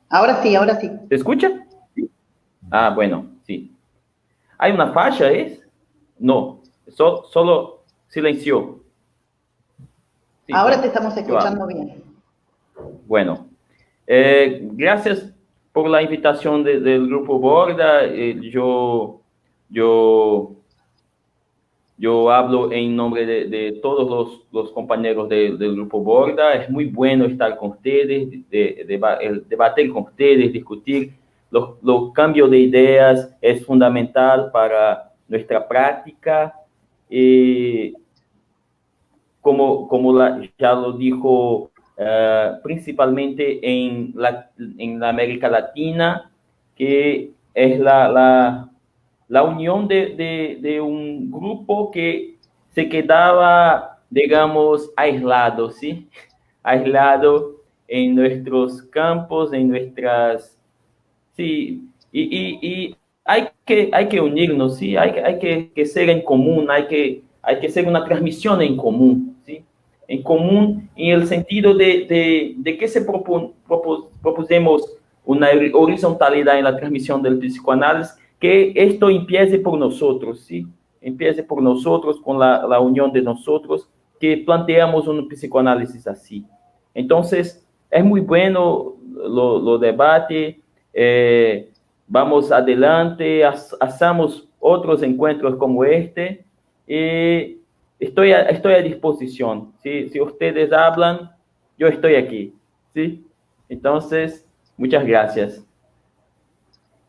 Ahora sí, ahora sí. ¿Se escucha? Sí. Ah, bueno, sí. ¿Hay una falla, es? No, solo silenció. Sí, Ahora bueno, te estamos yo hablo. escuchando bien. Bueno, gracias por la invitación del Grupo Borda. Yo hablo en nombre de todos los compañeros del Grupo Borda. Es muy bueno estar con ustedes, debatir con ustedes, discutir. Los cambios de ideas es fundamental para nuestra práctica. Ya lo dijo, principalmente en la América Latina, que es la unión de un grupo que se quedaba, digamos, aislado, ¿sí? Aislado en nuestros campos, en nuestras... Sí, y hay que unirnos, ¿sí? Hay que ser en común, hay que ser una transmisión en común, ¿sí? En común en el sentido de que propusimos una horizontalidad en la transmisión del psicoanálisis, que esto empiece por nosotros, ¿sí? Empiece por nosotros, con la unión de nosotros, que planteamos un psicoanálisis así. Entonces, es muy bueno lo debate. Vamos adelante, hacemos otros encuentros como este. Estoy a disposición. Si ustedes hablan, yo estoy aquí. ¿Sí? Entonces, muchas gracias.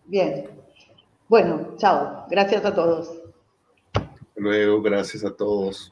Bien. Bueno, chao. Gracias a todos. Luego, gracias a todos.